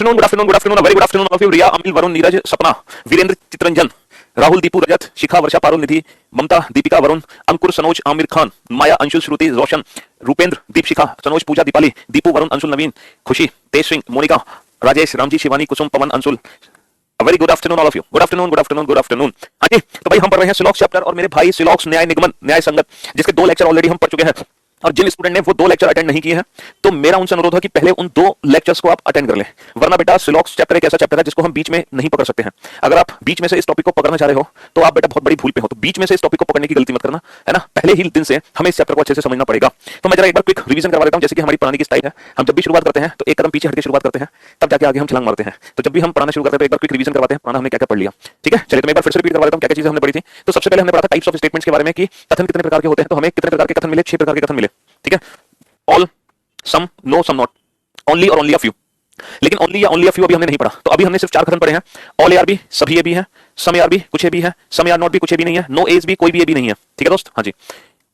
Afternoon, good afternoon, good afternoon, very good afternoon of you. Riya, Amil, Varun, Neeraj, Sapna, Virendra, Chittaranjan, Rahul, Deepu, Rajat, Shikha, Varsha, Parul, Nidhi, Mamata, Deepika, Varun, Ankur, Sanoj, Aamir Khan, Maya, Anshul, Shruti, Roshan, Rupendra, Deepshikha, Sanoj, Puja, Deepali, Deepu, Varun, Anshul, Naveen, Khushi, Tej Singh, Monika, Rajesh, Ramji, Shivani, Kusum, Pawan, Anshul. Very good afternoon all of you. Good afternoon, good afternoon, good afternoon. हाँ जी, तो भाई हम पढ़ रहे हैं सिलॉक्स chapter और मेरे भाई सिलॉक्स न्याय निगमन न्याय संगत, जिसके 2 लेक्चर ऑलरेडी हम पढ़ चुके हैं। और जिन स्टूडेंट ने वो 2 लेक्चर अटेंड नहीं किए हैं, तो मेरा उनसे अनुरोध है कि पहले उन 2 लेक्चर्स को आप अटेंड कर लें, वरना बेटा सिलॉक्स चैप्टर एक ऐसा चैप्टर है जिसको हम बीच में नहीं पकड़ सकते हैं। अगर आप बीच में से इस टॉपिक को पकड़ना चाह रहे हो तो आप बेटा बहुत बड़ी भूल पे हो। तो बीच में से इस टॉपिक को पकड़ने की गलती मत करना, है ना। पहले ही दिन से हमें इस चैप्टर को अच्छे से समझना पड़ेगा। तो मैं जरा एक बार क्विक रिवीजन करवा देता हूं, जैसे कि हमारी पढ़ाने की स्टाइल है। हम जब भी शुरुआत करते हैं तो एक कदम पीछे हटके शुरुआत करते हैं, तब जाके आगे हम छलांग मारते हैं। तो जब भी हम पढ़ाना शुरू करते हैं तो एक बार क्विक रिवीजन करवाते हैं, पढ़ाना हमने क्या क्या पढ़ लिया। ठीक है, चलिए तो मैं एक बार फिर से रिपीट करवा देता हूं क्या क्या चीजें हमने पढ़ी थी। तो सबसे पहले हमने पढ़ा था टाइप्स ऑफ स्टेटमेंट्स के बारे में कि कथन कितने प्रकार के होते हैं। तो हमें कितने प्रकार के कथन मिले? 6 प्रकार के कथन मिले। ठीक है, all, some, no, some not, only और ओनली अ फ्यू। लेकिन ओनली या ओनली अ फ्यू अभी हमने नहीं पढ़ा। तो अभी हमने सिर्फ 4 कथन पढ़े हैं। ऑल ए आर बी, सभी ए बी है। सम ए आर बी, कुछ ए बी है। सम ए आर नॉट बी, कुछ ए बी नहीं है। नो एज बी, कोई भी ए बी नहीं है। ठीक है दोस्त, हाँ जी।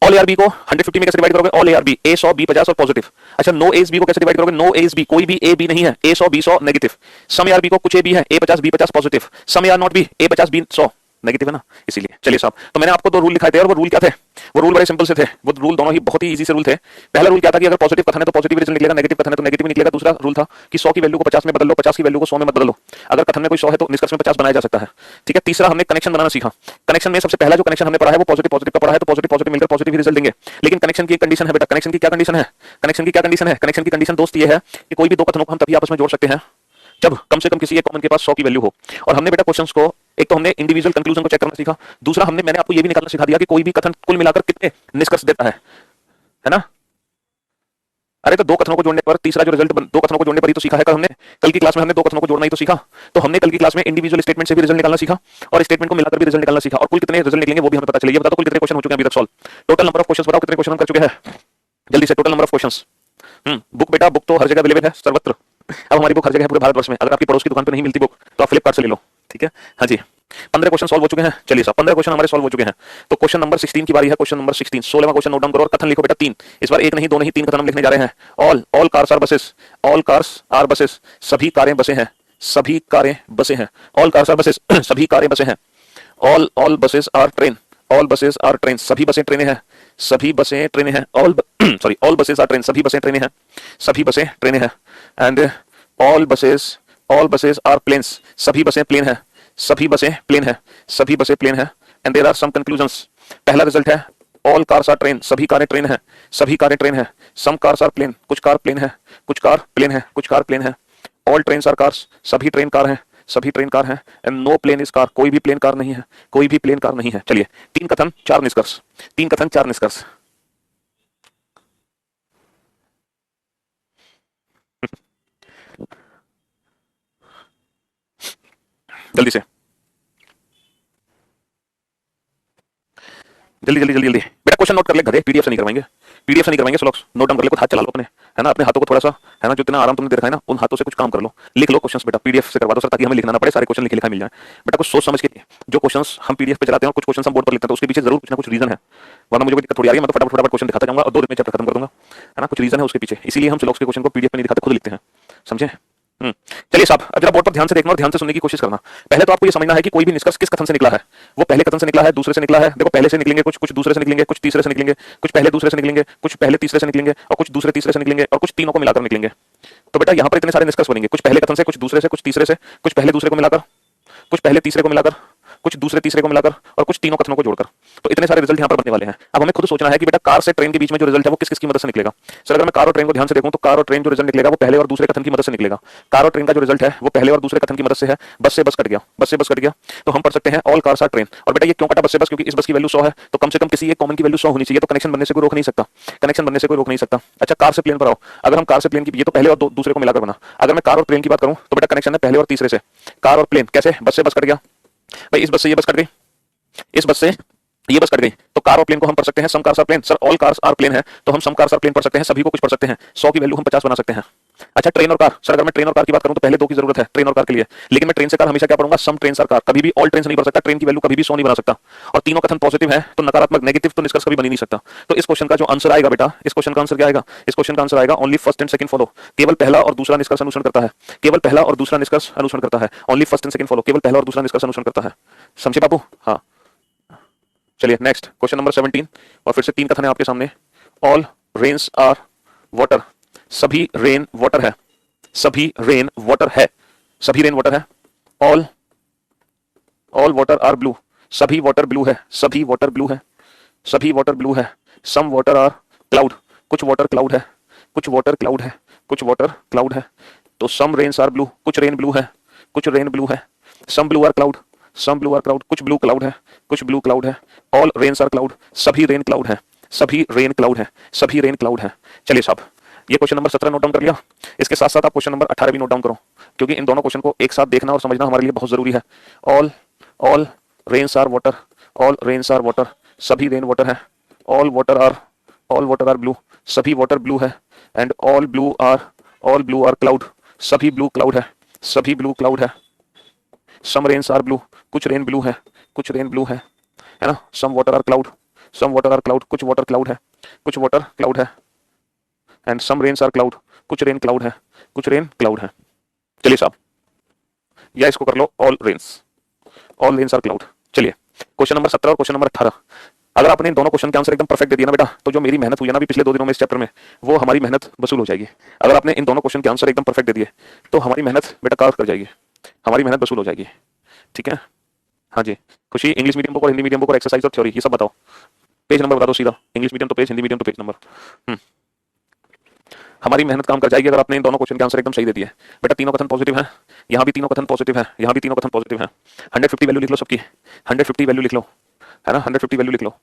ऑल ए आर बी को 150 में कैसे डिवाइड करोगे? All A are B, A 100, B 50 और पॉजिटिव। अच्छा, नो एज बी को कैसे डिवाइड करोगे? नो एज बी, कोई भी ए बी नहीं है। A 100, B 100 negative. Some A are B को कुछ ए बी है, A 50, B 50 positive. Some A are not B, A 50, B 100 negative है ना, इसीलिए। चलिए साहब, तो मैंने आपको 2 रूल लिखाए थे और वो रूल क्या थे? वो रूल बड़े सिंपल से थे। वो रूल दोनों ही बहुत ही इजी से रूल थे। पहला रूल क्या था कि अगर पॉजिटिव कथन है तो पॉजिटिव रिजल्ट निकलेगा, नेगेटिव कथन है तो नेगेटिव निकलेगा। दूसरा रूल था कि 100 की वैल्यू को 50 में बदल लो, 50 की वैल्यू को 100 में बदल लो। अगर कथन में कोई 100 है तो निष्कर्ष में 50 बनाया जा सकता है। ठीक है, तीसरा हमने कनेक्शन बनाना सीखा। कनेक्शन में सबसे पहला जो कनेक्शन हमने पढ़ा है वो पॉजिटिव पॉजिटिव का पढ़ा है। तो पॉजिटिव पॉजिटिव मिलकर पॉजिटिव ही रिजल्ट देंगे। लेकिन कनेक्शन की एक कंडीशन है बेटा। कनेक्शन की क्या कंडीशन है? कनेक्शन की क्या कंडीशन है? कनेक्शन की कंडीशन दोस्त ये है कि कोई भी 2 कथनों को हम तभी आपस में जोड़ सकते हैं जब कम से कम किसी एक कॉमन के पास 100 की वैल्यू हो। और हमने बेटा क्वेश्चंस को, एक तो हमने इंडिविजुअल कंक्लूजन को चेक करना सीखा। दूसरा मैंने आपको ये भी निकालना सिखा दिया कि कोई भी कथन कुल मिलाकर कितने निष्कर्ष देता है ना। अरे तो 2 कथनों को जोड़ने पर तीसरा जो रिजल्ट 2 कथनों को जोड़ने पर ही तो सीखा है कल हमने। कल की क्लास में हमने 2 कथनों को जोड़ना ही तो सीखा। तो हमने कल की क्लास में इंडिविजुअल स्टेटमेंट से भी रिजल्ट निकालना सीखा और स्टेटमेंट को मिलाकर भी रिजल्ट निकालना सीखा। और कुल कितने रिजल्ट निकलेंगे वो भी हमें पता चलेगा। बता दो कुल कितने क्वेश्चन हो चुके हैं अभी तक solve? Total number of questions बताओ, कितने क्वेश्चन हम कर चुके हैं जल्दी से? Total number of questions. Book बेटा, बुक तो हर जगह अवेलेबल है, सर्वत्र। अब हमारी बुक हर जगह है पूरे भारतवर्ष में। अगर आपकी पड़ोस की दुकान पर नहीं मिलती बुक तो आप फ्लिपकार्ट से ले लो। ठीक है, हाँ जी। 15 क्वेश्चन सॉल्व हो चुके हैं। चलिए साहब, 15 क्वेश्चन हमारे सॉल्व हो चुके हैं। तो क्वेश्चन नंबर 16 की बारी है। क्वेश्चन नंबर 16, 16वां क्वेश्चन नोट डाउन करो और कथन लिखो बेटा 3। इस बार 1 नहीं 2 नहीं 3 कथन हम लिखने जा रहे हैं। All cars are buses, all cars are buses, सभी कारें बसें हैं, सभी कारें बसें हैं। ऑल कार्स आर बसेस, सभी कारें बसें हैं। All buses are train, all buses are train, सभी बसें ट्रेनें हैं, सभी बसें ट्रेनें हैं। ऑल बसेस आर ट्रेन, सभी बसें ट्रेनें हैं, सभी बसें ट्रेनें हैं। And all buses are planes, सभी बसें प्लेन हैं, सभी बसें प्लेन है, सभी बसें प्लेन है। And there are some conclusions. पहला रिजल्ट है ऑल कार्स आर ट्रेन, सभी कारें ट्रेन है, सभी कारें ट्रेन है। सम कार्स आर प्लेन, कुछ कार प्लेन है, कुछ कार प्लेन है, कुछ कार प्लेन है। ऑल ट्रेन्स आर कार्स, सभी ट्रेन कार हैं, सभी ट्रेन कार हैं। And no plane is car, कोई भी प्लेन कार नहीं है, कोई भी प्लेन कार नहीं है। चलिए, 3 कथन 4 निष्कर्ष, 3 कथन 4 निष्कर्ष। जल्दी से, जल्दी जल्दी जल्दी जल्दी बेटा क्वेश्चन नोट कर ले घरे, पीडीएफ से नहीं करवाएंगे, पीडीएफ से नहीं करवाएंगे स्लॉक्स। नोट डाउन कर ले, कुछ हाथ चला लो अपने, है ना। अपने हाथों को थोड़ा सा, है ना, जो इतना आराम तुमने दे रखा है ना, उन हाथों से कुछ काम कर लो। लिख लो क्वेश्चंस बेटा, पीडीएफ से करवा दो सर, ताकि हमें लिखना ना पड़े, सारे क्वेश्चन लिखे लिखा मिल जाए। बेटा कुछ सोच समझ के जो क्वेश्चंस हम पीडीएफ पे चलाते हैं और कुछ क्वेश्चंस हम बोर्ड पर लिखते हैं, तो उसके पीछे जरूर कुछ ना कुछ रीजन है, वरना मुझे कोई दिक्कत थोड़ी आ रही है। मैं तो फटाफट फटाफट क्वेश्चन दिखाता जाऊंगा और 2 दिन में चैप्टर खत्म कर दूंगा, है ना। कुछ रीजन है उसके पीछे, इसीलिए हम स्लॉक्स के क्वेश्चन को पीडीएफ में नहीं दिखाते, खुद लिखते हैं, समझे। चलिए साहब, अब जरा बोर्ड पर ध्यान से देखना और ध्यान से सुनने की कोशिश करना। पहले तो आपको ये समझना है कि कोई भी निष्कर्ष किस कथन से निकला है। वो पहले कथन से निकला है, दूसरे से निकला है। देखो, पहले से निकलेंगे कुछ, कुछ दूसरे से निकलेंगे, कुछ तीसरे से निकलेंगे, कुछ पहले दूसरे से निकलेंगे, कुछ पहले तीसरे से निकलेंगे और कुछ दूसरे तीसरे से निकलेंगे और कुछ तीनों को मिलाकर निकलेंगे। तो बेटा यहाँ पर इतने सारे निष्कर्ष बनेंगे, कुछ पहले कथन से, कुछ दूसरे से, कुछ तीसरे से, कुछ पहले दूसरे को मिलाकर, कुछ पहले तीसरे को मिलाकर, कुछ दूसरे तीसरे को मिलाकर और कुछ तीनों कथनों को जोड़कर। तो इतने सारे रिजल्ट यहाँ पर बनने वाले हैं। अब हमें खुद सोचना है कि बेटा कार से ट्रेन के बीच में जो रिजल्ट है वो किस किस की मदद से निकलेगा। सर अगर मैं कार और ट्रेन को ध्यान से देखूं तो कार और ट्रेन जो रिजल्ट निकलेगा वो पहले और दूसरे कथन की मदद से निकलेगा। कार और ट्रेन का जो रिजल्ट है वो पहले और दूसरे कथन की मदद से है। बस से बस कट गया, बस से बस कट गया, तो हम पढ़ सकते हैं ऑल कार्स आर ट्रेन। और बेटा ये क्यों कटा बस से बस? क्योंकि इस बस की वैल्यू 100 है, तो कम से कम किसी एक कॉमन की वैल्यू 100 होनी चाहिए। तो कनेक्शन बनने से कोई रोक नहीं सकता, कनेक्शन बनने से कोई रोक नहीं सकता। अच्छा, कार से प्लेन पर आओ। अगर हम कार से प्लेन की, ये तो पहले और दूसरे को मिलाकर बना। अगर मैं कार और प्लेन की बात करूं तो बेटा कनेक्शन है पहले और तीसरे से। कार और प्लेन कैसे? बस से बस कट गया भाई, इस बस से ये बस कट गई, इस बस से ये बस कट गई, तो कार और प्लेन को हम पढ़ सकते हैं some cars are plane. Sir all cars are plane है तो हम सम कार्स आर प्लेन पढ़ सकते हैं, सभी को कुछ पढ़ सकते हैं। 100 की वैल्यू हम 50 बना सकते हैं। अच्छा ट्रेन और कार, सर अगर मैं ट्रेन और कार की बात करूं तो पहले दो की जरूरत है ट्रेन और कार के लिए, लेकिन मैं ट्रेन से कार हमेशा क्या पढ़ूंगा, सम ट्रेन आर कार, कभी भी ऑल ट्रेन नहीं पढ़ सकता, ट्रेन की वैल्यू कभी भी 100 नहीं बना सकता, और तीनों कथन पॉजिटिव है तो नकारात्मक नेगेटिव तो निष्कर्ष कभी बन ही नहीं सकता। तो इस क्वेश्चन का जो आंसर आएगा बेटा, इस क्वेश्चन का आंसर क्या आएगा, इस क्वेश्चन का आंसर आएगा only first and second follow, केवल पहला और दूसरा निष्कर्ष अनुसरण करता है, केवल पहला और दूसरा निष्कर्ष अनुसरण करता है, only first and second follow, केवल पहला और दूसरा निष्कर्ष अनुसरण करता है। समझे बाबू? हाँ चलिए नेक्स्ट क्वेश्चन नंबर 17, और फिर से तीन कथन है आपके सामने। ऑल रेन्स आर वाटर, सभी रेन वाटर है, सभी रेन वाटर है, सभी रेन वाटर है। All all water are blue, सभी वाटर ब्लू है, सभी वाटर ब्लू है, सभी वाटर ब्लू है। सम वाटर आर क्लाउड, कुछ वाटर क्लाउड है, कुछ वाटर क्लाउड है, कुछ वाटर क्लाउड है। तो सम रेन्स आर ब्लू, कुछ रेन ब्लू है, कुछ रेन ब्लू है। Some blue are cloud, some blue are cloud, कुछ ब्लू क्लाउड है, कुछ ब्लू क्लाउड है। ऑल रेन्स आर क्लाउड, सभी रेन क्लाउड है, सभी रेन क्लाउड है, सभी रेन क्लाउड है। चलिए साहब ये क्वेश्चन नंबर 17 नोट डाउन कर लिया, इसके साथ साथ आप क्वेश्चन नंबर 18 भी नोट डाउन करो, क्योंकि इन दोनों क्वेश्चन को एक साथ देखना और समझना हमारे लिए बहुत जरूरी है। All all rains are water, all rains are water, सभी रेन वाटर है। ऑल वाटर आर ब्लू, सभी वाटर ब्लू है। And all blue are cloud, सभी ब्लू क्लाउड है, सभी ब्लू क्लाउड है। सम रेन्स आर ब्लू, कुछ रेन ब्लू है, कुछ रेन ब्लू है ना। Some water are cloud, some water are cloud, कुछ वाटर क्लाउड है, कुछ वाटर क्लाउड है। And some rains are cloud, कुछ रेन क्लाउड है, कुछ रेन क्लाउड है। चलिए साहब या इसको कर लो ऑल रेन्स आर क्लाउड। चलिए क्वेश्चन नंबर 17 और क्वेश्चन नंबर 18, अगर आपने इन दोनों क्वेश्चन के आंसर एकदम परफेक्ट दे दिया ना बेटा, तो जो मेरी मेहनत हुई है ना अभी पिछले 2 दिनों में इस चैप्टर में, वो हमारी मेहनत वसूल हो जाएगी। अगर आपने इन दोनों क्वेश्चन के आंसर एकदम परफेक्ट दे दिए तो हमारी मेहनत बेटा काफ कर जाएगी, हमारी मेहनत वसूल हो जाएगी। ठीक है हाँ जी। खुशी इंग्लिश मीडियम बुक और हिंदी मीडियम बुक और एक्सरसाइज और थ्योरी ये सब बताओ, पेज नंबर बता दो सीधा, इंग्लिश मीडियम तो पेज, हिंदी मीडियम तो पेज नंबर। हमारी मेहनत काम कर जाएगी अगर आपने इन दोनों क्वेश्चन के आंसर एकदम सही दे दिए। बेटा तीनों कथन पॉजिटिव है, यहाँ भी तीनों कथन पॉजिटिव है, यहाँ भी तीनों कथन पॉजिटिव है। 150 वैल्यू लिख लो सबकी, 150 वैल्यू लिख लो, है ना, 150 वैल्यू लिख लो।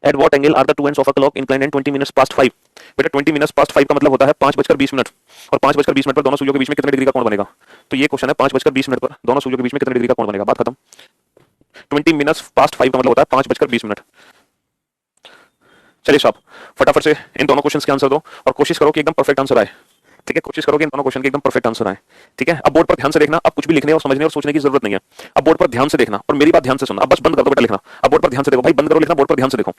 At what angle are the two ends of a clock inclined and 20 minutes past 5। बेटा 20 मिनट्स पास्ट 5 का मतलब होता है 5:20 और 5:20 पर दोनों सुइयों के बीच में कितने डिग्री का कोण बनेगा। तो ये क्वेश्चन है 5:20 पर दोनों सुइयों के बीच में कितने डिग्री का कोण बनेगा, बात खत्म। 20 मिनट्स पास्ट 5 का मतलब होता है 5:20। चलिए साहब फटाफट से इन दोनों क्वेश्चंस के आंसर दो और कोशिश करो कि एकदम परफेक्ट आंसर आए। ठीक है कोशिश करो कि इन दोनों क्वेश्चन के एकदम परफेक्ट आंसर आए। ठीक है अब बोर्ड पर ध्यान से देखना, अब कुछ भी लिखने और समझने और सोचने की जरूरत नहीं है। अब बोर्ड पर ध्यान से देखना और मेरी बात ध्यान से सुनना, अब बस बंद कर दो बेटा लिखना, अब बोर्ड पर ध्यान से देखो भाई, बंद करो लिखना, बोर्ड पर ध्यान से देखो।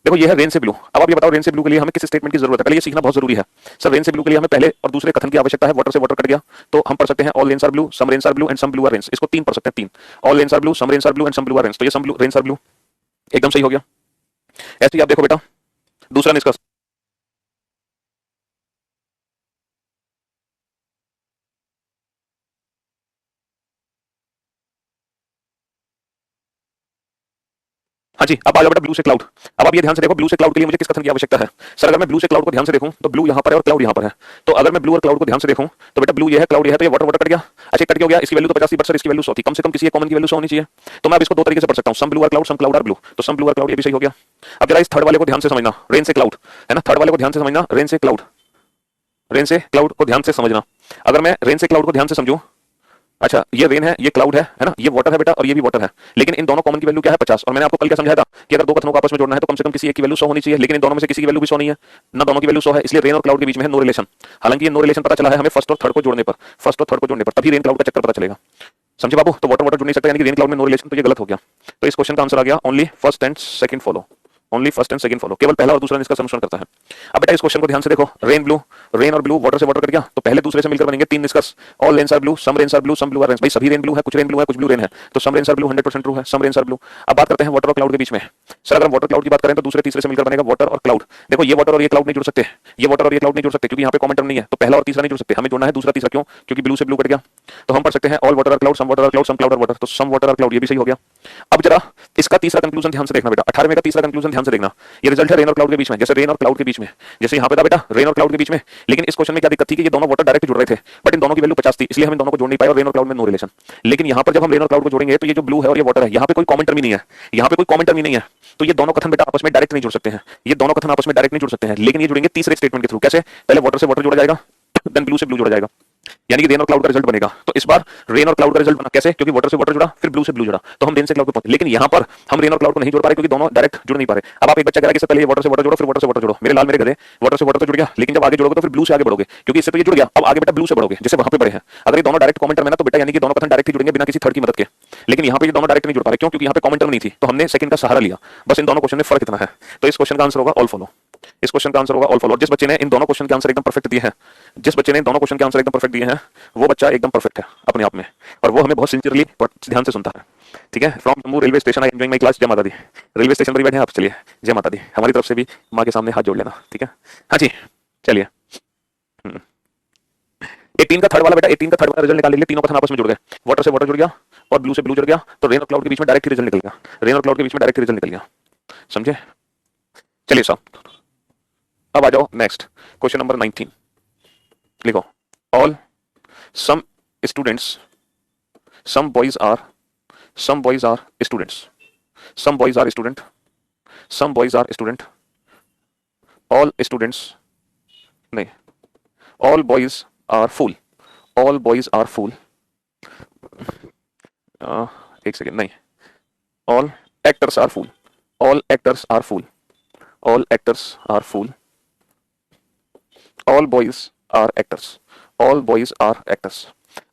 देखो ये है रेन से ब्लू। अब आप ये बताओ रेन से ब्लू के लिए हमें किस स्टेटमेंट की जरूरत है, पहले ये सीखना बहुत जरूरी है। सर रेन से ब्लू के लिए हमें पहले और दूसरे कथन की आवश्यकता है, वाटर से वाटर कट गया तो हम पढ़ सकते हैं all rains are blue, some rains are blue and some blue are rains. इसको 3 पढ़ सकते हैं, 3 all rains are blue, some rains are blue and some blue are rains. तो ये some blue rains are blue एकदम सही हो गया। ऐसे ही आप देखो बेटा दूसरा निष्कर्ष, हाँ जी अब आ जाओ बेटा ब्लू से क्लाउड। अब आप ये ध्यान से देखो ब्लू से क्लाउड के लिए मुझे किस कथन की आवश्यकता है। सर अगर मैं ब्लू से क्लाउड को ध्यान से देखूं तो ब्लू यहाँ पर है और क्लाउड यहाँ पर है, तो अगर मैं ब्लू और क्लाउड को ध्यान से देखूं तो बेटा ब्लू ये है क्लाउड ये है, तो ये वाटर वाटर कट गया। अच्छा कट हो गया, इसकी वैल्यू तो 50 थी बट सर इसकी वैल्यू 100 थी, कम से कम किसी एक कॉमन की वैल्यू 100 होनी चाहिए। तो मैं अब इसको दो तरीके से पढ़ सकता हूँ, some blue are cloud some cloud are blue. तो सम ब्लू आर क्लाउड ये भी सही हो गया। अब जरा इस थर्ड वाले को ध्यान से समझना, रेन से क्लाउड है ना, थर्ड वाले को ध्यान से समझना, रेन से क्लाउड, रेन से क्लाउड को ध्यान से समझना। अगर मैं रेन से क्लाउड को ध्यान से समझूं, अच्छा ये रेन है ये क्लाउड है ना, ये वाटर है बेटा और ये भी वाटर है, लेकिन इन दोनों कॉमन की वैल्यू क्या है 50। और मैंने आपको कल क्या समझाया था कि अगर दो कथनों को आपस में जोड़ना है तो कम से कम किसी एक की वैल्यू 100 होनी चाहिए, लेकिन इन दोनों में से किसी की वैल्यू भी 100 नहीं है ना, दोनों की वैल्यू 100 है, इसलिए रेन और क्लाउड के बीच में है नो रिलेशन। हालांकि ये नो रिलेशन पता चला है हमें फर्स्ट और थर्ड को जोड़ने पर, फर्स्ट और थर्ड को जोड़ने पर तभी रेन क्लाउड का चक्कर पता चलेगा। समझे बाबू? तो वाटर वाटर जुड़ नहीं सकता, यानी कि रेन क्लाउड में नो रिलेशन, तो ये गलत हो गया। तो इस क्वेश्चन का आंसर आ गया only first and second follow, only first and second follow, केवल पहला और दूसरा निष्कर्ष अनुसरण करता है। अब बेटा इस क्वेश्चन को ध्यान से देखो, रेन ब्लू, रेन और ब्लू वाटर से वाटर कट गया तो पहले दूसरे से मिलकर बनेंगे 3 निष्कर्ष, all rains are blue, some rains are blue, some blue are rains. भाई सभी रेन ब्लू है, कुछ रेन ब्लू है, कुछ ब्लू रेन है, तो some rains are blue 100% true है, सम रेन्स आर ब्लू। अब बात करते हैं वाटर और क्लाउड के बीच में। सर अगर वाटर क्लाउड की बात करें तो दूसरे तीसरे से मिलकर बनेगा वाटर और क्लाउड। देखो ये वाटर और ये क्लाउड नहीं जुड़ सकते, ये वाटर और ये क्लाउड नहीं जुड़ सकते क्योंकि यहाँ पे कॉमन टर्म नहीं है, तो पहला और तीसरा नहीं जुड़ सकते, हमें जोड़ना है दूसरा तीसरा। क्यों? क्योंकि ब्लू से ब्लू कट गया। तो हम पढ़ सकते हैं all water are cloud, some water are cloud, some cloud are water. तो सम वाटर आर क्लाउड ये भी सही हो गया। अब जरा इसका तीसरा कंक्लूजन ध्यान से देखना बेटा, 18वें का तीसरा कंक्लूजन ध्यान से देखना। ये रिजल्ट है रेन और क्लाउड के बीच में, जैसे रेन और क्लाउड के बीच में, जैसे यहाँ पे था बेटा रेन और क्लाउड के बीच में। लेकिन इस क्वेश्चन में क्या दिक्कत थी कि ये दोनों वाटर डायरेक्ट जुड़ रहे थे, बट इन दोनों की वैल्यू 50 थी, इसलिए हम इन दोनों को जोड़ नहीं पाए और रेन और क्लाउड में नो रिलेशन। लेकिन यहाँ पर जब हम रेन और क्लाउड को जोड़ेंगे तो ये जो ब्लू है और ये वाटर है, यहाँ पे कोई कॉमन टर्म ही नहीं है, यहाँ पे कोई कॉमन टर्म ही नहीं है, तो ये दोनों कथन बेटा आपस में डायरेक्ट नहीं जुड़ सकते हैं, ये दोनों कथन आपस में डायरेक्ट नहीं जुड़ सकते हैं, लेकिन ये जुड़ेंगे तीसरे स्टेटमेंट के थ्रू। कैसे? पहले वाटर से वाटर जोड़ा जाएगा, देन ब्लू से ब्लू जोड़ा जाएगा, यानी कि रेन और क्लाउड का रिजल्ट बनेगा। तो इस बार रेन और क्लाउड का रिजल्ट बना कैसे, क्योंकि वाटर से वाटर जुड़ा, फिर ब्लू से ब्लू जुड़ा, तो हम रेन से क्लाउड पे पहुंचे। लेकिन यहाँ पर हम रेन और क्लाउड को नहीं जोड़ पा रहे क्योंकि दोनों डायरेक्ट जुड़ नहीं पा रहे। अब आप एक बच्चा कह रहा है कि पहले वाटर से वाटर जोड़ो, फिर वाटर से वाटर जोड़ो। मेरे लाल मेरे गधे, वाटर से वाटर तो जुड़ गया, लेकिन जब आगे जोड़ोगे तो फिर ब्लू से आगे बढ़ोगे, क्योंकि इससे तो ये जुड़ गया, अब आगे बेटा ब्लू से बढ़ोगे, जैसे वहां पे बढ़े हैं। अगर ये दोनों डायरेक्ट कॉमेंटर में ना, तो बेटा यानी कि दोनों कथन डायरेक्ट ही जुड़ेंगे बिना किसी थर्ड की मदद के। लेकिन यहाँ पे ये दोनों डायरेक्ट नहीं जुड़ पा रहे, क्यों? क्योंकि यहाँ पे कॉमेंटर नहीं थी, तो हमने सेकंड का सहारा लिया। बस इन दोनों क्वेश्चन में फर्क इतना है। तो इस क्वेश्चन का आंसर होगा ऑल फॉलो। इस क्वेश्चन का आंसर होगा ऑल फॉलो। जिस बच्चे ने इन दोनों क्वेश्चन के आंसर एकदम परफेक्ट दिए हैं, जिस बच्चे ने दोनों क्वेश्चन के आंसर एकदम परफेक्ट दिए हैं, वो बच्चा एकदम परफेक्ट है अपने आप में, और वो हमें बहुत सिंसियरली ध्यान से सुनता है। ठीक है, from Jammu railway station I enjoying my class. जय माता दी। रेलवे स्टेशन पर ही बैठे हैं आप, चलिए जय माता दी। हमारी तरफ से भी माँ के सामने हाथ जोड़ लेना, ठीक है? हाँ जी, चलिए। 18 का थर्ड वाला बेटा, 18 का थर्ड वाला रिजल्ट निकाल लीजिए। तीनों कथन आपस में जुड़ गए, वाटर से वाटर जुड़ गया और ब्लू से ब्लू जुड़ गया, तो रेन और क्लाउड के बीच में डायरेक्ट रिजल्ट निकल गया। रेन और क्लाउड के बीच में डायरेक्ट रिजल्ट निकल गया, समझे? चलिए साहब, अब आ जाओ नेक्स्ट क्वेश्चन नंबर 19। लिखो, all some students, some boys are students, some boys are student, some boys are student, all students नहीं, all boys are fool, all boys are fool, एक सेकेंड, नहीं, all actors are fool, all actors are fool, all actors are fool, all boys are actors, all boys are actors,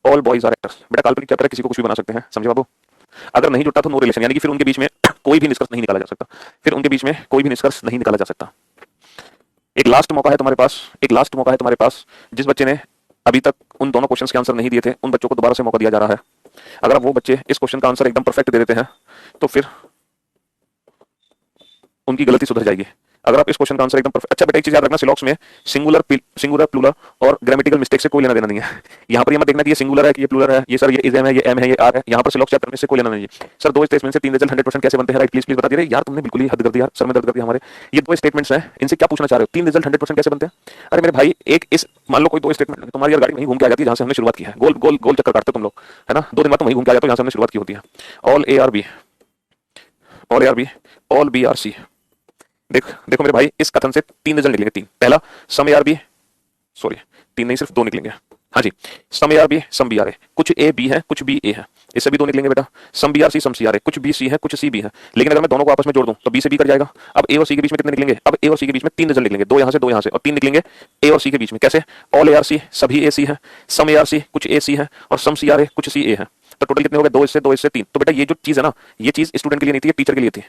all boys are actors. बेटा काल्पनिक chapter किसी को कुछ भी बना सकते हैं, समझे बाबू? अगर नहीं जुटता तो नो रिलेशन, यानी कि फिर उनके बीच में कोई भी निष्कर्ष नहीं निकाला जा सकता, फिर उनके बीच में कोई भी निष्कर्ष नहीं निकाला जा सकता। एक लास्ट मौका है तुम्हारे पास, एक लास्ट मौका है तुम्हारे पास। जिस बच्चे ने अभी तक उन दोनों क्वेश्चंस के आंसर नहीं दिए थे, उन बच्चों को दोबारा से मौका दिया जा रहा है। अगर वो बच्चे इस क्वेश्चन का आंसर एकदम परफेक्ट दे देते हैं तो फिर उनकी गलती सुधर जाएगी। अगर आप इस क्वेश्चन का आंसर एकदम परफेक्ट, अच्छा बेटा एक चीज याद रखना, सिलॉक्स में सिंगुलर प्लूरल और ग्रामेटिकल मिस्टेक से कोई लेना देना नहीं है। यहाँ पर ये मत देखना कि ये सिंगुलर है कि ये प्लूरल है, ये सर ये इज एम है, ये एम है, ये आर है। यहाँ पर सिलॉक्स चैप्टर में से कोई लेना नहीं है। सर दो स्टेटमेंट से तीन रिजल्ट 100% कैसे बनते हैं? राइट, प्लीज बता दीजिए। यार तुमने बिल्कुल ही हद कर दिया, सर में दर्द कर दिया हमारे। ये दो स्टेटमेंट्स हैं, इनसे क्या पूछना चाह रहे हो? तीन रिजल्ट 100% कैसे बनते हैं? अरे मेरे भाई, एक इस मान लो कोई दो स्टेटमेंट, तुम्हारी यार गाड़ी वहीं घूम के आ जाती है जहां से हमने शुरुआत की है। गोल गोल गोल चक्कर काटते तुम लोग, है ना? 2 दिन बाद तुम वहीं घूम के आ जाते हो जहां से हमने शुरुआत की होती है। All A are B, all A are B, all B are C. देखो मेरे भाई, इस कथन से तीन रिजल्ट निकलेंगे। तीन, पहला some A are B, sorry तीन नहीं सिर्फ दो निकलेंगे। हाँ जी, some A are B, some B are A. कुछ ए बी है, कुछ बी ए है, इससे भी दो निकलेंगे बेटा। सम B are C, some C R A. कुछ बी सी है, कुछ सी बी है, लेकिन अगर मैं दोनों को आपस में जोड़ दूं तो बी से बी कट जाएगा। अब ए और सी के बीच में कितने निकलेंगे? अब ए और सी के बीच में तीन रिजल्ट निकलेंगे, दो यहाँ से दो यहाँ से, और तीन निकलेंगे ए और सी के बीच में। कैसे? ऑल ए आर सी, सभी ए सी है, सम ए आर सी, कुछ ए सी है, और सम सी आर ए, कुछ सी ए है। तो टोटल कितने हो गए? दो इससे तीन। तो बेटा ये जो चीज है ना, ये चीज स्टूडेंट के लिए नहीं थी, ये टीचर के लिए थी।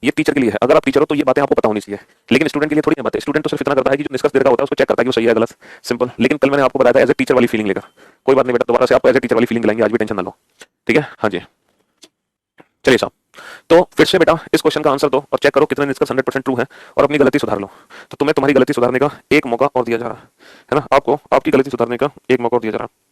ये टीचर के लिए है। अगर आप टीचर हो तो ये बातें आपको पता होनी चाहिए, लेकिन स्टूडेंट के लिए थोड़ी ना बात है। स्टूडेंट तो सिर्फ इतना करता है कि जो निष्कर्ष दे रहा होता है उसको चेक करता है कि वो सही है गलत, सिंपल। लेकिन कल मैंने आपको बताया था एज ए टीचर वाली फीलिंग लेकर। कोई बात नहीं बेटा, दोबारा से आपको एज ए टीचर वाली फीलिंग दिलाएंगे, आज भी टेंशन ना लो, ठीक है? हाँ जी, चलिए साहब, तो फिर से बेटा इस क्वेश्चन का आंसर दो और चेक करो कितने निष्कर्ष 100% ट्रू है, और अपनी गलती सुधार लो। तो तुम्हें तुम्हारी गलती सुधारने का एक मौका और दिया जा रहा है ना, आपको आपकी गलती सुधारने का एक मौका और दिया जा रहा है।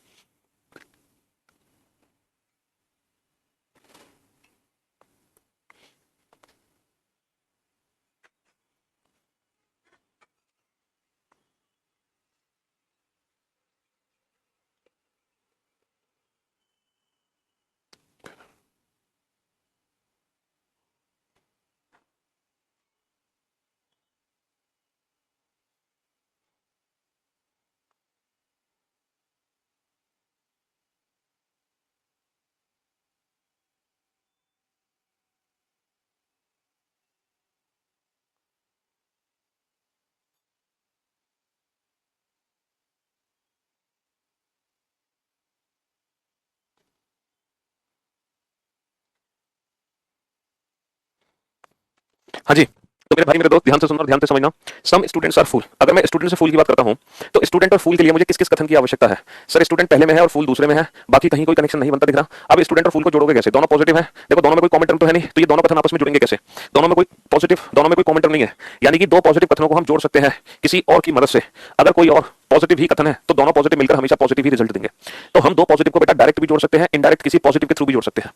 हाँ जी, तो मेरे भाई मेरे दोस्त ध्यान से सुनना और ध्यान से समझना। Some students are fool. अगर मैं स्टूडेंट से फूल की बात करता हूं तो स्टूडेंट और फूल के लिए मुझे किस किस कथन की आवश्यकता है? सर स्टूडेंट पहले में है और फूल दूसरे में है, बाकी कहीं कोई कनेक्शन नहीं बनता दिख रहा। अब स्टूडेंट और फूल को जोड़ोगे कैसे? दोनों पॉजिटिव है, देखो दोनों में कोई कॉमन टर्म तो है नहीं, तो ये दोनों कथन आपस में जुड़ेंगे कैसे? दोनों में कोई पॉजिटिव, दोनों में कोई कॉमन टर्म नहीं है, यानी कि दो पॉजिटिव कथनों को हम जोड़ सकते हैं किसी और की मदद से। अगर कोई और पॉजिटिव ही कथन है तो दोनों पॉजिटिव मिलकर हमेशा पॉजिटिव ही रिजल्ट देंगे। तो हम दो पॉजिटिव को बेटा डायरेक्ट भी जोड़ सकते हैं, इनडायरेक्ट किसी पॉजिटिव के थ्रू भी जोड़ सकते हैं,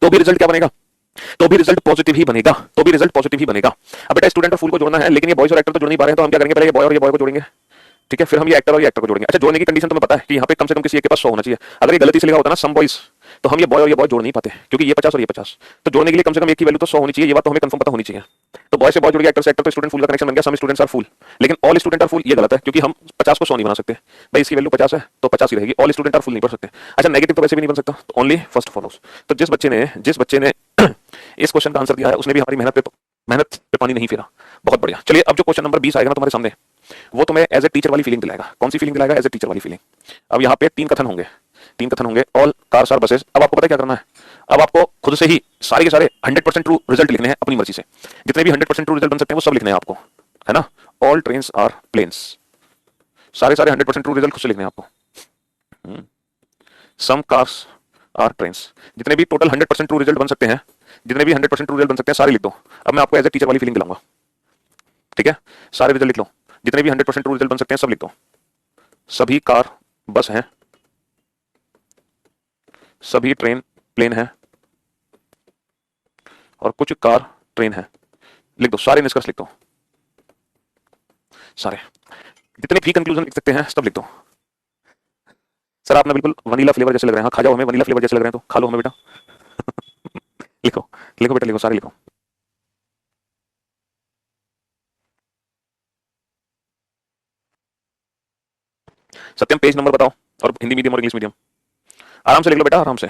तो भी रिजल्ट क्या बनेगा? तो भी रिजल्ट पॉजिटिव ही बनेगा, तो भी रिजल्ट पॉजिटिव ही बनेगा। अब बेटा स्टूडेंट और फूल को जोड़ना है, लेकिन ये बॉयज और एक्टर तो जोड़ नहीं पा रहे हैं, तो हम क्या करेंगे? पहले ये बॉय और ये बॉय को जोड़ेंगे, ठीक है? फिर हम ये एक्टर और ये एक्टर को जोड़ेंगे। अच्छा, जोड़ने की कंडीशन तुम्हें पता है कि यहाँ पे कम से कम किसी एक के पास 100 होना चाहिए। अगर ये गलती से लिखा होता ना सम बॉयज, तो हम ये बॉय और ये बॉय जोड़ नहीं पाते क्योंकि ये 50 और ये 50, तो जोड़ने के लिए कम से कम एक की वैल्यू तो 100 होनी चाहिए, ये बात तो हमें कंफर्म पता होनी चाहिए। तो बॉय से बॉय जुड़ गया, एक्टर से एक्टर, तो स्टूडेंट फूल का कनेक्शन बन गया, सम स्टूडेंट्स आर फूल। लेकिन ऑल स्टूडेंट आर फूल ये गलत है क्योंकि हम 50 को 100 नहीं बना सकते भाई, इसकी वैल्यू 50 है तो 50 ही रहेगी, ऑल स्टूडेंट आर फूल नहीं पढ़ सकते। अच्छा नेगेटिव तो वैसे भी नहीं बन सकता, तो ओनली फर्स्ट फॉलोस। तो जिस बच्चे ने इस क्वेश्चन का आंसर दिया है उसने भी हमारी मेहनत पे पानी नहीं फेरा। बहुत बढ़िया। चलिए अब जो क्वेश्चन नंबर 20 आएगा ना तुम्हारे सामने, वो तुम्हें एज ए टीचर वाली फीलिंग दिलाएगा। कौन सी फीलिंग दिलाएगा? एज ए टीचर वाली फीलिंग। अब यहाँ पे तीन कथन होंगे, ऑल कार्स आर बसेस। अब आपको पता है क्या करना है? अब आपको खुद से ही सारे के सारे 100% ट्रू रिजल्ट लिखने हैं अपनी मर्जी से, जितने भी 100% ट्रू रिजल्ट बन सकते हैं वो सब लिखने हैं आपको, है ना। ऑल ट्रेन्स आर प्लेन्स, सारे 100% ट्रू रिजल्ट खुद से लिखने हैं आपको। सम कार्स आर ट्रेन्स, जितने भी टोटल 100% ट्रू रिजल्ट बन सकते हैं, जितने भी 100% ट्रू रिजल्ट बन सकते हैं सारे लिख दो। अब मैं आपको एज ए टीचर वाली फीलिंग दिलाऊंगा, ठीक है। सारे रिजल्ट लिख लो, जितने भी 100% ट्रू रिजल्ट बन सकते हैं सब लिख दो। सभी कार बस हैं, सभी ट्रेन प्लेन है, और कुछ कार ट्रेन है। लिख दो, सारे निष्कर्ष लिख दो, सारे जितने भी कंक्लूजन लिख सकते हैं सब लिख दो। सर आपने बिल्कुल वनीला फ्लेवर जैसे लग रहे हैं। हाँ खा जाओ, हमें वनीला फ्लेवर जैसे लग रहे हैं तो खा लो हमें बेटा। लिखो लिखो बेटा लिखो, सारे लिखो। सत्यम पेज नंबर बताओ, और हिंदी मीडियम और इंग्लिश मीडियम। आराम से लिख लो बेटा, आराम से।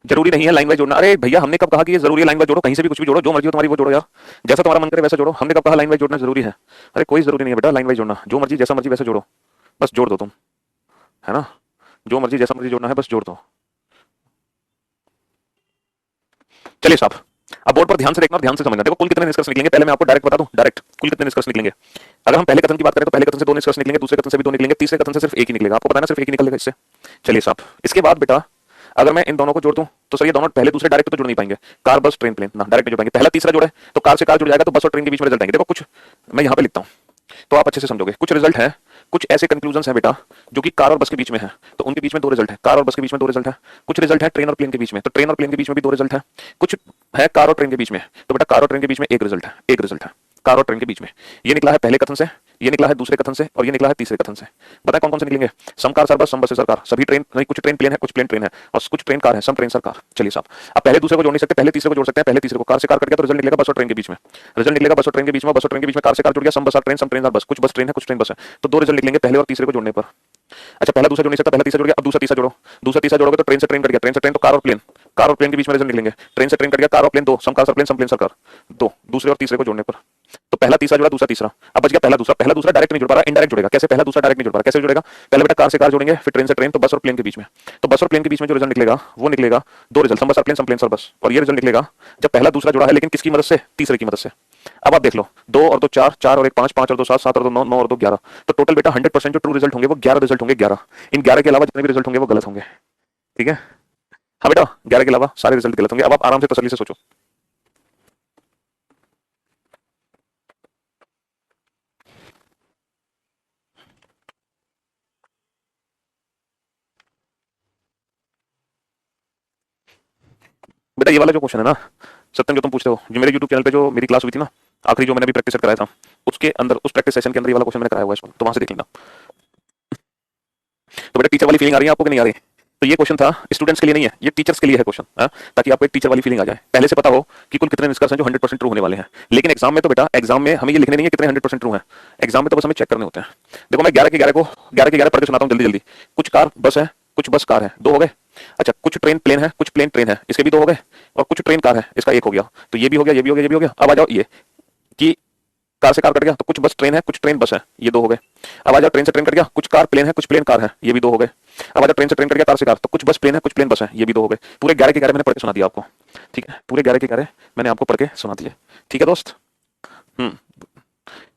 जरूरी नहीं है लाइन वाइज जोड़ना। अरे भैया हमने कब कहा कि ये जरूरी है लाइन वाइज जोड़ो? कहीं से भी कुछ भी जोड़ो, जो मर्जी हो तुम्हारी वो जोड़ो यार, जैसा तुम्हारा मन करे वैसा जोड़ो। हमने कब कहा लाइन वाइज जोड़ना जरूरी है? अरे कोई जरूरी नहीं है बेटा लाइन वाइज जोड़ना, जो मर्जी जैसा मर्जी वैसे जोड़ो, बस जोड़ दो तुम, है ना। जो मर्जी जैसा मर्जी जोड़ना है बस जोड़ दो। चलिए साहब, अब बोर्ड पर ध्यान से देखना और ध्यान से समझना। देखो कुल कितने निष्कर्ष निकलेंगे, पहले मैं आपको डायरेक्ट बता दूं, डायरेक्ट कुल कितने निष्कर्ष निकलेंगे। अगर हम पहले कथन की बात करें तो पहले कथन से 2 निष्कर्ष निकलेंगे, दूसरे कथन से भी 2 निकलेंगे, तीसरे कथन से सिर्फ एक ही निकलेगा। आपको पता है ना, सिर्फ एक ही निकलेगा इससे। चलिए साहब, इसके बाद बेटा अगर मैं इन दोनों को जोड़ दूं तो सर ये दोनों पहले दूसरे डायरेक्ट तो जुड़ नहीं पाएंगे। कार बस ट्रेन प्लेन ना डायरेक्ट नहीं जुड़ पाएंगे। पहला तीसरा जोड़े तो कार से कार जुड़ जाएगा, तो बस और ट्रेन के बीच में रिजल्ट आएंगे। देखो कुछ मैं यहाँ पे लिखता हूँ तो आप अच्छे से समझोगे। कुछ रिजल्ट है, कुछ ऐसे कंक्लूजन है बेटा जो कि कार और बस के बीच में है, तो उनके बीच में 2 रिजल्ट है। कार और बस के बीच में 2 रिजल्ट है। कुछ रिजल्ट है ट्रेन और प्लेन के बीच में, तो ट्रेन और प्लेन के बीच में भी 2 रिजल्ट है। कुछ है कार और ट्रेन के बीच में, तो बेटा कार और ट्रेन के बीच में एक रिजल्ट है, एक रिजल्ट है कार और ट्रेन के बीच में। ये निकला है पहले कथन से, ये निकला है दूसरे कथन से, और ये निकला है तीसरे कथन से। बताएं कौन कौन से निकलेंगे? सम कार सर बस, सम बसेस सर कार, सभी ट्रेन नहीं, कुछ ट्रेन प्लेन है, कुछ प्लेन ट्रेन है, और कुछ ट्रेन कार है, सम ट्रेन सर कार। चलिए साहब, अब पहले दूसरे को जोड़ नहीं सकते, पहले तीसरे को जोड़ सकते हैं। पहले तीसरे को कार से कार कट गया तो रिजल्ट निकलेगा बस और ट्रेन के बीच में, रिजल्ट निकलेगा बस और ट्रेन के बीच में, बस और ट्रेन के बीच में कार से कार जुड़ गया, सम बस और ट्रेन, सम ट्रेन और बस, कुछ बस ट्रेन है कुछ ट्रेन बस है, तो 2 रिजल्ट निकलेंगे पहले और तीसरे को जोड़ने पर। अच्छा पहला दूसरा जोड़ नहीं सकता, पहला तीसरा जुड़ गया, अब दूसरा तीसरा जोड़ो, दूसरा तीसरा जोड़ोगे तो ट्रेन से ट्रेन कट गया, ट्रेन से ट्रेन तो कार और प्लेन, कार और प्लेन के बीच में रिजल्ट निकलेंगे। ट्रेन से ट्रेन कट गया, कार और प्लेन 2, सम car sir plain, some plane sir car 2, दूसरे और तीसरे को जोड़ने पर। तो पहला तीसरा जुड़ा, दूसरा तीसरा, अब बच गया पहला दूसरा। पहला दूसरा डायरेक्ट नहीं जुड़ पा रहा, इनडायरेक्ट जुड़ेगा। कैसे? पहला दूसरा डायरेक्ट नहीं जुड़ पा रहा, कैसे जुड़ेगा? पहले बेटा कार से कार जोड़ेंगे, फिर ट्रेन से ट्रेन, तो बस और प्लेन के बीच में, तो बस और प्लेन के बीच में जो रिजल्ट निकलेगा वो निकलेगा 2 रिजल्ट, सम बस और प्लेन, सम प्लेन सर बस, और ये रिजल्ट निकलेगा जब पहला दूसरा जुड़ा है, लेकिन किसकी मदद से? तीसरे की मदद से। अब आप देख लो, 2 और 2 4, 4 और 1 5, 5 और 2 7, 7 और 2 9, 9 और 2 11, तो टोटल बेटा 100% जो ट्रू रिजल्ट होंगे वो 11 रिजल्ट होंगे, 11। इन 11 के अलावा जितने भी रिजल्ट होंगे वो गलत होंगे, ठीक है। हाँ बेटा 11 के अलावा सारे रिजल्ट गलत होंगे। अब आप आराम से तसल्ली से सोचो। बेटा ये वाला जो क्वेश्चन है ना सत्यम, जो तुम पूछते हो, जो मेरे YouTube चैनल पे जो मेरी क्लास हुई थी ना आखिरी, जो मैंने अभी प्रैक्टिस कराया था, उसके अंदर उस प्रैक्टिस सेशन के अंदर ये वाला क्वेश्चन मैंने कराया हुआ है, तो वहां से देख लेना। तो बेटा टीचर वाली फीलिंग आ रही है आपको कि नहीं आ रही? तो ये क्वेश्चन था स्टूडेंट्स के लिए नहीं है, ये टीचर्स के लिए है क्वेश्चन, ताकि आपको एक टीचर वाली फीलिंग आ जाए। पहले से पता हो कि कुल कितने निष्कर्ष हैं जो 100% ट्रू होने वाले हैं। लेकिन एग्जाम में तो बेटा, एग्जाम में हमें ये लिखने नहीं है कितने 100% ट्रू हैं, एग्जाम में तो बस हमें चेक करने होते हैं। देखो मैं 11 के 11 को 11 के 11 पढ़ के सुनाता हूँ जल्दी जल्दी। कुछ कार बस है, कुछ बस कार है, 2 हो गए। अच्छा कुछ ट्रेन प्लेन है, कुछ प्लेन ट्रेन है, इसके भी 2 हो गए। और कुछ ट्रेन कार है, इसका 1 हो गया। तो ये भी हो गया, ये भी हो गया, ये भी हो गया। अब आ जाओ ये कि कार से कार कट गया तो कुछ बस ट्रेन है, कुछ ट्रेन बस है, ये दो हो गए। अब आ जाओ ट्रेन से ट्रेन कट गया, कुछ कार प्लेन है, कुछ प्लेन कार है, ये भी दो हो गए। अब आ जाओ ट्रेन से ट्रेन कट गया, कार से कार, तो कुछ बस प्लेन है, कुछ प्लेन बस है, ये भी दो हो गए। पूरे 11 के 11 मैंने पढ़ के सुना दिया आपको, ठीक है, पूरे 11 के 11 मैंने आपको पढ़ के सुना दिए, ठीक है दोस्त।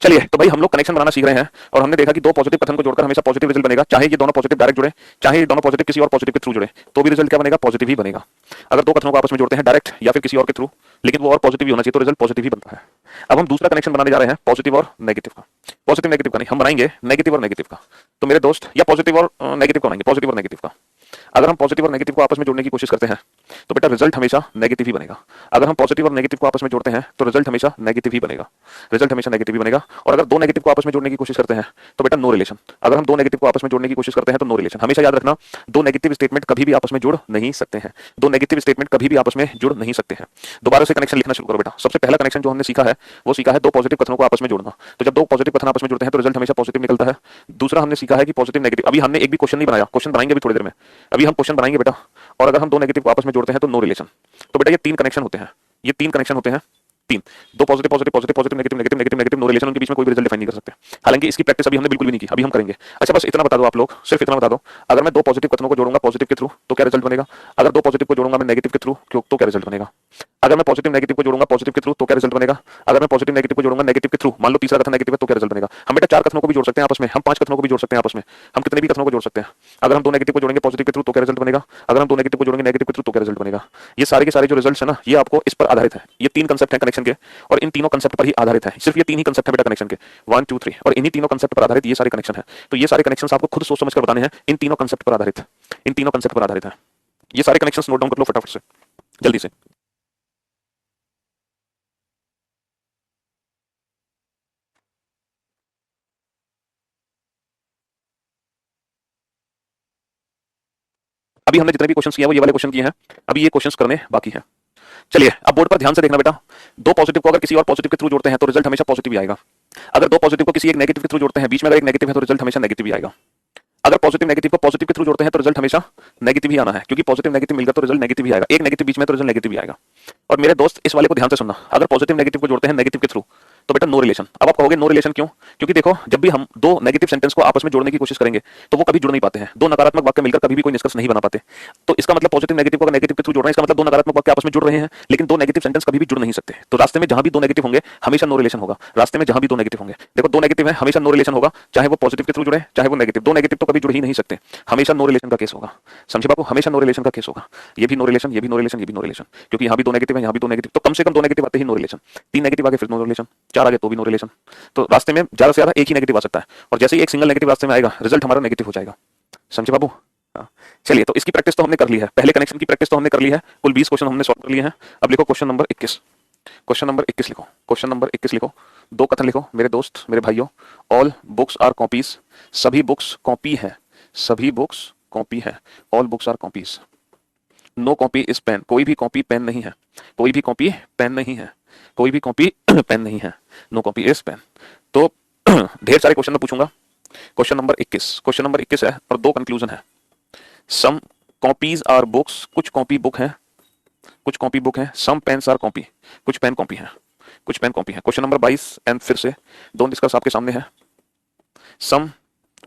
चलिए, तो भाई हम लोग कनेक्शन बनाना सीख रहे हैं और हमने देखा कि दो पॉजिटिव कथन को जोड़कर हमेशा पॉजिटिव रिजल्ट बनेगा, चाहे ये दोनों पॉजिटिव डायरेक्ट जुड़े, चाहे ये दोनों पॉजिटिव किसी और पॉजिटिव के थ्रू जुड़े, तो भी रिजल्ट क्या बनेगा, पॉजिटिव ही बनेगा। अगर दो कथनों को आपस में जोड़ते हैं डायरेक्ट या फिर किसी और के थ्रू, लेकिन वो और पॉजिटिव ही होना चाहिए, तो रिजल्ट पॉजिटिव ही बनता है। अब हम दूसरा कनेक्शन बनाने जा रहे हैं पॉजिटिव और नेगेटिव का। पॉजिटिव नेगेटिव का नहीं, हम बनाएंगे नेगेटिव और नेगेटिव का। तो मेरे दोस्त, या पॉजिटिव और नेगेटिव का बनाएंगे, पॉजिटिव और नेगेटिव का। अगर हम पॉजिटिव और नेगेटिव को आपस में जोड़ने की कोशिश करते हैं तो बेटा रिजल्ट हमेशा नेगेटिव ही बनेगा। अगर हम पॉजिटिव और नेगेटिव को आपस में जोड़ते हैं तो रिजल्ट हमेशा नेगेटिव ही बनेगा, रिजल्ट हमेशा नेगेटिव ही बनेगा। और अगर दो नेगेटिव को आपस में जोड़ने की कोशिश करते हैं तो बेटा नो रिलेशन। अगर हम दो नेगेटिव को आपस में जोड़ने की कोशिश करते हैं तो नो रिलेशन। हमेशा याद रखना, दो नेगेटिव स्टेटमेंट कभी भी आपस में जुड़ नहीं सकते हैं, दो नेगेटिव स्टेटमेंट कभी भी आपस में जुड़ नहीं सकते हैं। दोबारा से कनेक्शन लिखना शुरू करो बेटा। सबसे पहला कनेक्शन जो हमने सीखा है वो सीखा है दो पॉजिटिव कथनों को आपस में जोड़ना। तो जब दो पॉजिटिव कथन आपस में जुड़ते हैं तो रिजल्ट हमेशा पॉजिटिव निकलता है। दूसरा हमने सीखा है कि पॉजिटिव नेगेटिव, अभी हमने एक भी क्वेश्चन नहीं बनाया, क्वेश्चन बनाएंगे अभी थोड़ी देर में, अभी हम क्वेश्चन बनाएंगे बेटा। और अगर हम दो नेगेटिव को आपस में जोड़ते हैं तो नो रिलेशन। तो बेटा ये तीन कनेक्शन होते हैं, ये तीन कनेक्शन होते हैं, तीन, दो positive positive positive positive negative negative negative negative, no relation, उनके बीच में कोई भी रिजल्ट डिफाइन नहीं कर सकते। हालांकि इसकी प्रैक्टिस अभी हमने बिल्कुल भी नहीं की, अभी हम करेंगे। अच्छा बस इतना बता दो आप लोग, सिर्फ इतना बता दो, अगर मैं दो पॉजिटिव कथनों को जोड़ूंगा पॉजिटिव के थ्रू तो क्या रिजल्ट बनेगा? अगर दो पॉजिटिव को जोड़ूंगा मैं नेगेटिव के थ्रू तो क्या रिजल्ट बनेगा? अगर मैं पॉजिटिव नेगेटिव को जोड़ूंगा पॉजिटिव के थ्रू तो क्या रिजल्ट बनेगा? अगर मैं पॉजिटिव नेगेटिव को जोड़ूंगा नेगेटिव के थ्रू, मान लो तीसरा कथन नेगेटिव है तो क्या रिजल्ट बनेगा? हम बेटा चार कथनों को भी जोड़ सकते हैं आपस में, हम पांच कथनों को भी जोड़ सकते हैं आपस में, हम कितने भी कथनों को जोड़ सकते हैं। अगर हम दो नेगेटिव को जोड़ेंगे पॉजिटिव के थ्रू तो क्या रिजल्ट बनेगा? अगर हम दो नेगेटिव को जोड़ेंगे नेगेटिव के थ्रू तो क्या रिजल्ट बनेगा? ये सारे के सारे जो रिजल्ट्स है ना, ये आपको इस पर आधारित है। ये तीन कंसेप्ट है कनेक्शन के और इन तीनों कंसेप्ट पर ही आधारित है। सिर्फ ये तीन ही कंसेप्ट है बेटा कनेक्शन के, 1 2 3, और इन्हीं तीनों कंसेप्ट पर आधारित ये सारे कनेक्शन है। तो ये सारे कनेक्शन आपको खुद सोच समझ कर बताने हैं, इन तीनों कंसेप्ट पर आधारित, इन तीनों कंसेप्ट पर आधारित है। ये सारे कनेक्शंस नोट डाउन कर लो फटाफट से, जल्दी से। अभी हमने जितने भी क्वेश्चन किए हैं वो ये वाले क्वेश्चन किए हैं, अभी ये क्वेश्चन करने बाकी हैं। चलिए अब बोर्ड पर ध्यान से देखना बेटा, दो पॉजिटिव को अगर किसी और पॉजिटिव के थ्रू जोड़ते हैं तो रिजल्ट हमेशा पॉजिटिव ही आएगा। अगर दो पॉजिटिव को किसी एक नेगेटिव के थ्रू जोड़ते हैं, बीच में अगर एक नेगेटिव है तो रिजल्ट हमेशा नेगेटिव ही आएगा। अगर पॉजिटिव नेगेटिव को पॉजिटिव के थ्रू जोड़ते हैं तो रिजल्ट हमेशा नेगेटिव ही आना है, क्योंकि पॉजिटिव नेगेटिव मिलकर तो रिजल्ट नेगेटिव ही आएगा। एक नेगेटिव बीच में तो रिजल्ट नेगेटिव ही आएगा। और मेरे दोस्त इस वाले को ध्यान से सुनना, अगर पॉजिटिव नेगेटिव को जोड़ते हैं नेगेटिव के थ्रू तो बेटा नो रिलेशन। अब आप कहोगे नो रिलेशन क्यों? क्योंकि देखो जब भी हम दो नेगेटिव सेंटेंस को आपस में जोड़ने की कोशिश करेंगे तो वो कभी जुड़ नहीं पाते हैं, दो नकारात्मक वाक्य मिलकर कभी भी कोई निष्कर्ष नहीं बना पाते। तो इसका मतलब पॉजिटिव नेगेटिव को अगर नेगेटिव के थ्रू जोड़ रहे हैं, इसका मतलब दो नकारात्मक वाक्य आपस में जुड़ रहे हैं, लेकिन दो नेगेटिव सेंटेंस कभी भी जुड़ नहीं सकते। तो रास्ते में जहां भी दो नेगेटिव होंगे हमेशा नो रिलेशन होगा, रास्ते में जहां भी दो नेगेटिव होंगे। देखो दो नेगेटिव है हमेशा नो रिलेशन होगा, चाहे वो पॉजिटिव के थ्रू जुड़े चाहे वो नेगेटिव, दो नेगेटिव तो कभी जुड़ ही नहीं सकते, हमेशा नो रिलेशन का केस होगा। समझे बाबू, हमेशा नो रिलेशन का केस होगा। ये भी नो रिलेशन, ये भी नो रिलेशन, ये भी नो रिलेशन, क्योंकि यहाँ भी दो नेगेटिव है यहाँ भी दो नेगेटिव, तो कम से कम दो नेगेटिव आते ही नो रिलेशन, तीन नेगेटिव आगे फिर नो रिलेशन, चार आगे तो भी नो रिलेशन। तो रास्ते में ज्यादा से ज्यादा एक ही नेगेटिव आ सकता है, और जैसे ही एक सिंगल नेगेटिव रास्ते में आएगा रिजल्ट हमारा नेगेटिव हो जाएगा। समझे बाबू? चलिए, तो इसकी प्रैक्टिस तो हमने कर ली है, पहले कनेक्शन की प्रैक्टिस तो हमने कर ली है, कुल 20 क्वेश्चन हमने सॉल्व कर लिए हैं। अब लिखो क्वेश्चन नंबर 21, क्वेश्चन नंबर 21 लिखो, क्वेश्चन नंबर 21 लिखो। दो कथन लिखो मेरे दोस्त मेरे भाइयों, ऑल बुक्स आर कॉपीज, सभी बुक्स कॉपी है, सभी बुक्स कॉपी है, all books are copies. No copy is pen, कोई भी कॉपी पेन नहीं है, कोई भी कॉपी पेन नहीं है, कोई भी कॉपी पेन नहीं है, नो कॉपी इज पेन। तो ढेर सारे क्वेश्चन मैं पूछूंगा। क्वेश्चन नंबर 21, क्वेश्चन नंबर 21 है और दो कंक्लूजन है। सम कॉपीज आर बुक्स, कुछ कॉपी बुक है, कुछ कॉपी बुक है। सम पेन्स आर कॉपी, कुछ पेन कॉपी है, कुछ पेन कॉपी है। क्वेश्चन नंबर 22 एंड फिर से दो निष्कर्ष आपके सामने है। Some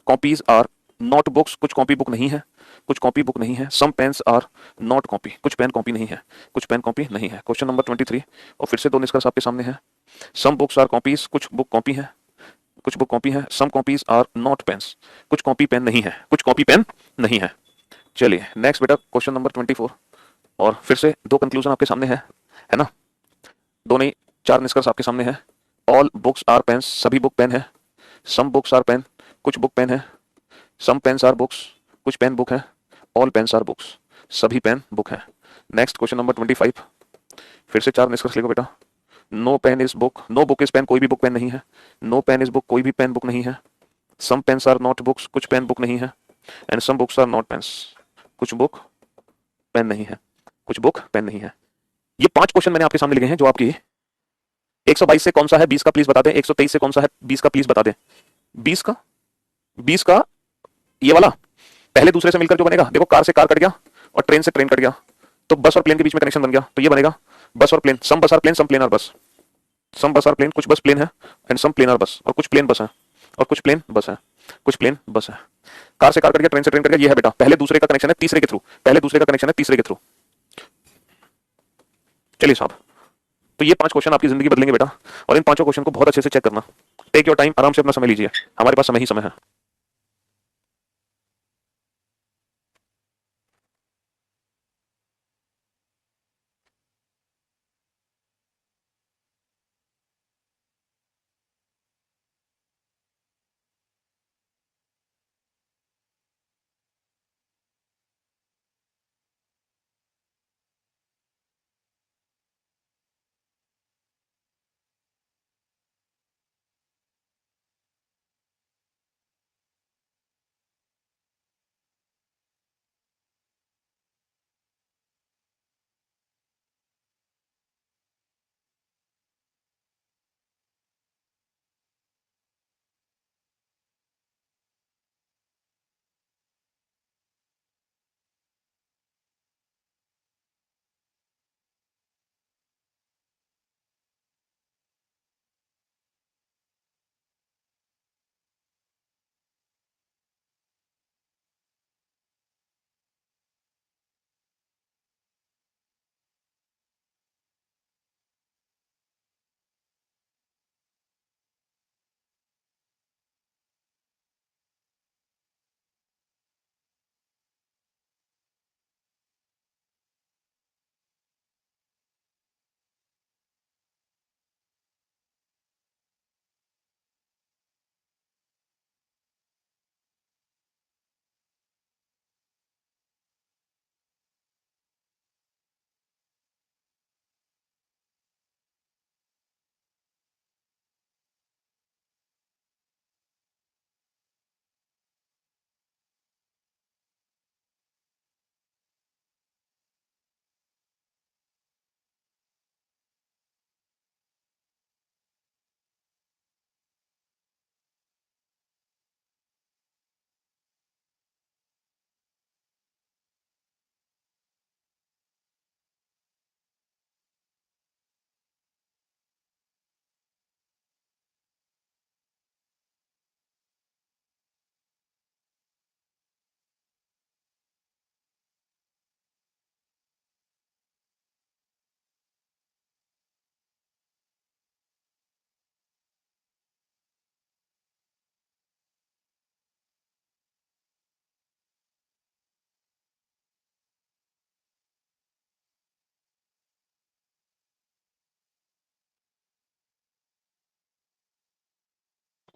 copies are not books, कुछ कॉपी बुक नहीं है, कुछ कॉपी बुक नहीं है। Some pens are not copy, कुछ पेन कॉपी नहीं है, कुछ पेन कॉपी नहीं है। क्वेश्चन नंबर 23 और फिर से दो निष्कर्ष आपके सामने है। सम बुक्स आर कॉपीज, कुछ बुक कॉपी है, कुछ बुक कॉपी है। Some copies are not pens, कुछ कॉपी पेन नहीं है, कुछ कॉपी पेन नहीं है। चलिए नेक्स्ट बेटा क्वेश्चन नंबर 24 और फिर से दो कंक्लूजन आपके सामने है ना? दो नहीं चार निष्कर्ष आपके सामने है। ऑल बुक्स आर पेन्स, सभी बुक पेन है। सम बुक्स आर पेन, कुछ बुक पेन है। सम पेन्स आर बुक्स, कुछ पेन बुक है। ऑल पेन्स आर बुक्स, सभी पेन बुक है। नेक्स्ट क्वेश्चन नंबर 25, फिर से चार निष्कर्ष लिखो बेटा। No pen is book, no book is pen, कोई भी बुक पेन नहीं है। नो पेन इज बुक, कोई भी पेन बुक नहीं है। Some pens are not books, कुछ पेन बुक नहीं है। And some books are not pens, कुछ बुक पेन नहीं है, कुछ बुक पेन नहीं है। ये पांच क्वेश्चन मैंने आपके सामने लिखे हैं जो आपकी 122 से कौन सा है 20 का प्लीज बता दें, 123 से कौन सा है 20 का प्लीज बता दें। 20 का ये वाला पहले दूसरे से मिलकर जो बनेगा, देखो कार से कार कट गया और ट्रेन से ट्रेन कट गया, तो बस और प्लेन के बीच में कनेक्शन बन गया, तो ये बनेगा बस और plane. Some bus are plane, some plane are bus. Some bus are plane, कुछ बस प्लेन है, एंड सम प्लेन आर बस, और कुछ प्लेन बस है, और कुछ प्लेन बस है, कुछ प्लेन बस है। कार से कार कट गया, ट्रेन से ट्रेन कट गया, ये है बेटा पहले दूसरे का कनेक्शन है तीसरे के थ्रू, पहले दूसरे का कनेक्शन है तीसरे के थ्रू। चलिए साहब, तो ये 5 क्वेश्चन आपकी जिंदगी बदलेंगे बेटा, और इन 5 क्वेश्चन को बहुत अच्छे से चेक करना। टेक योर टाइम, आराम से अपना समय लीजिए, हमारे पास समय ही समय है।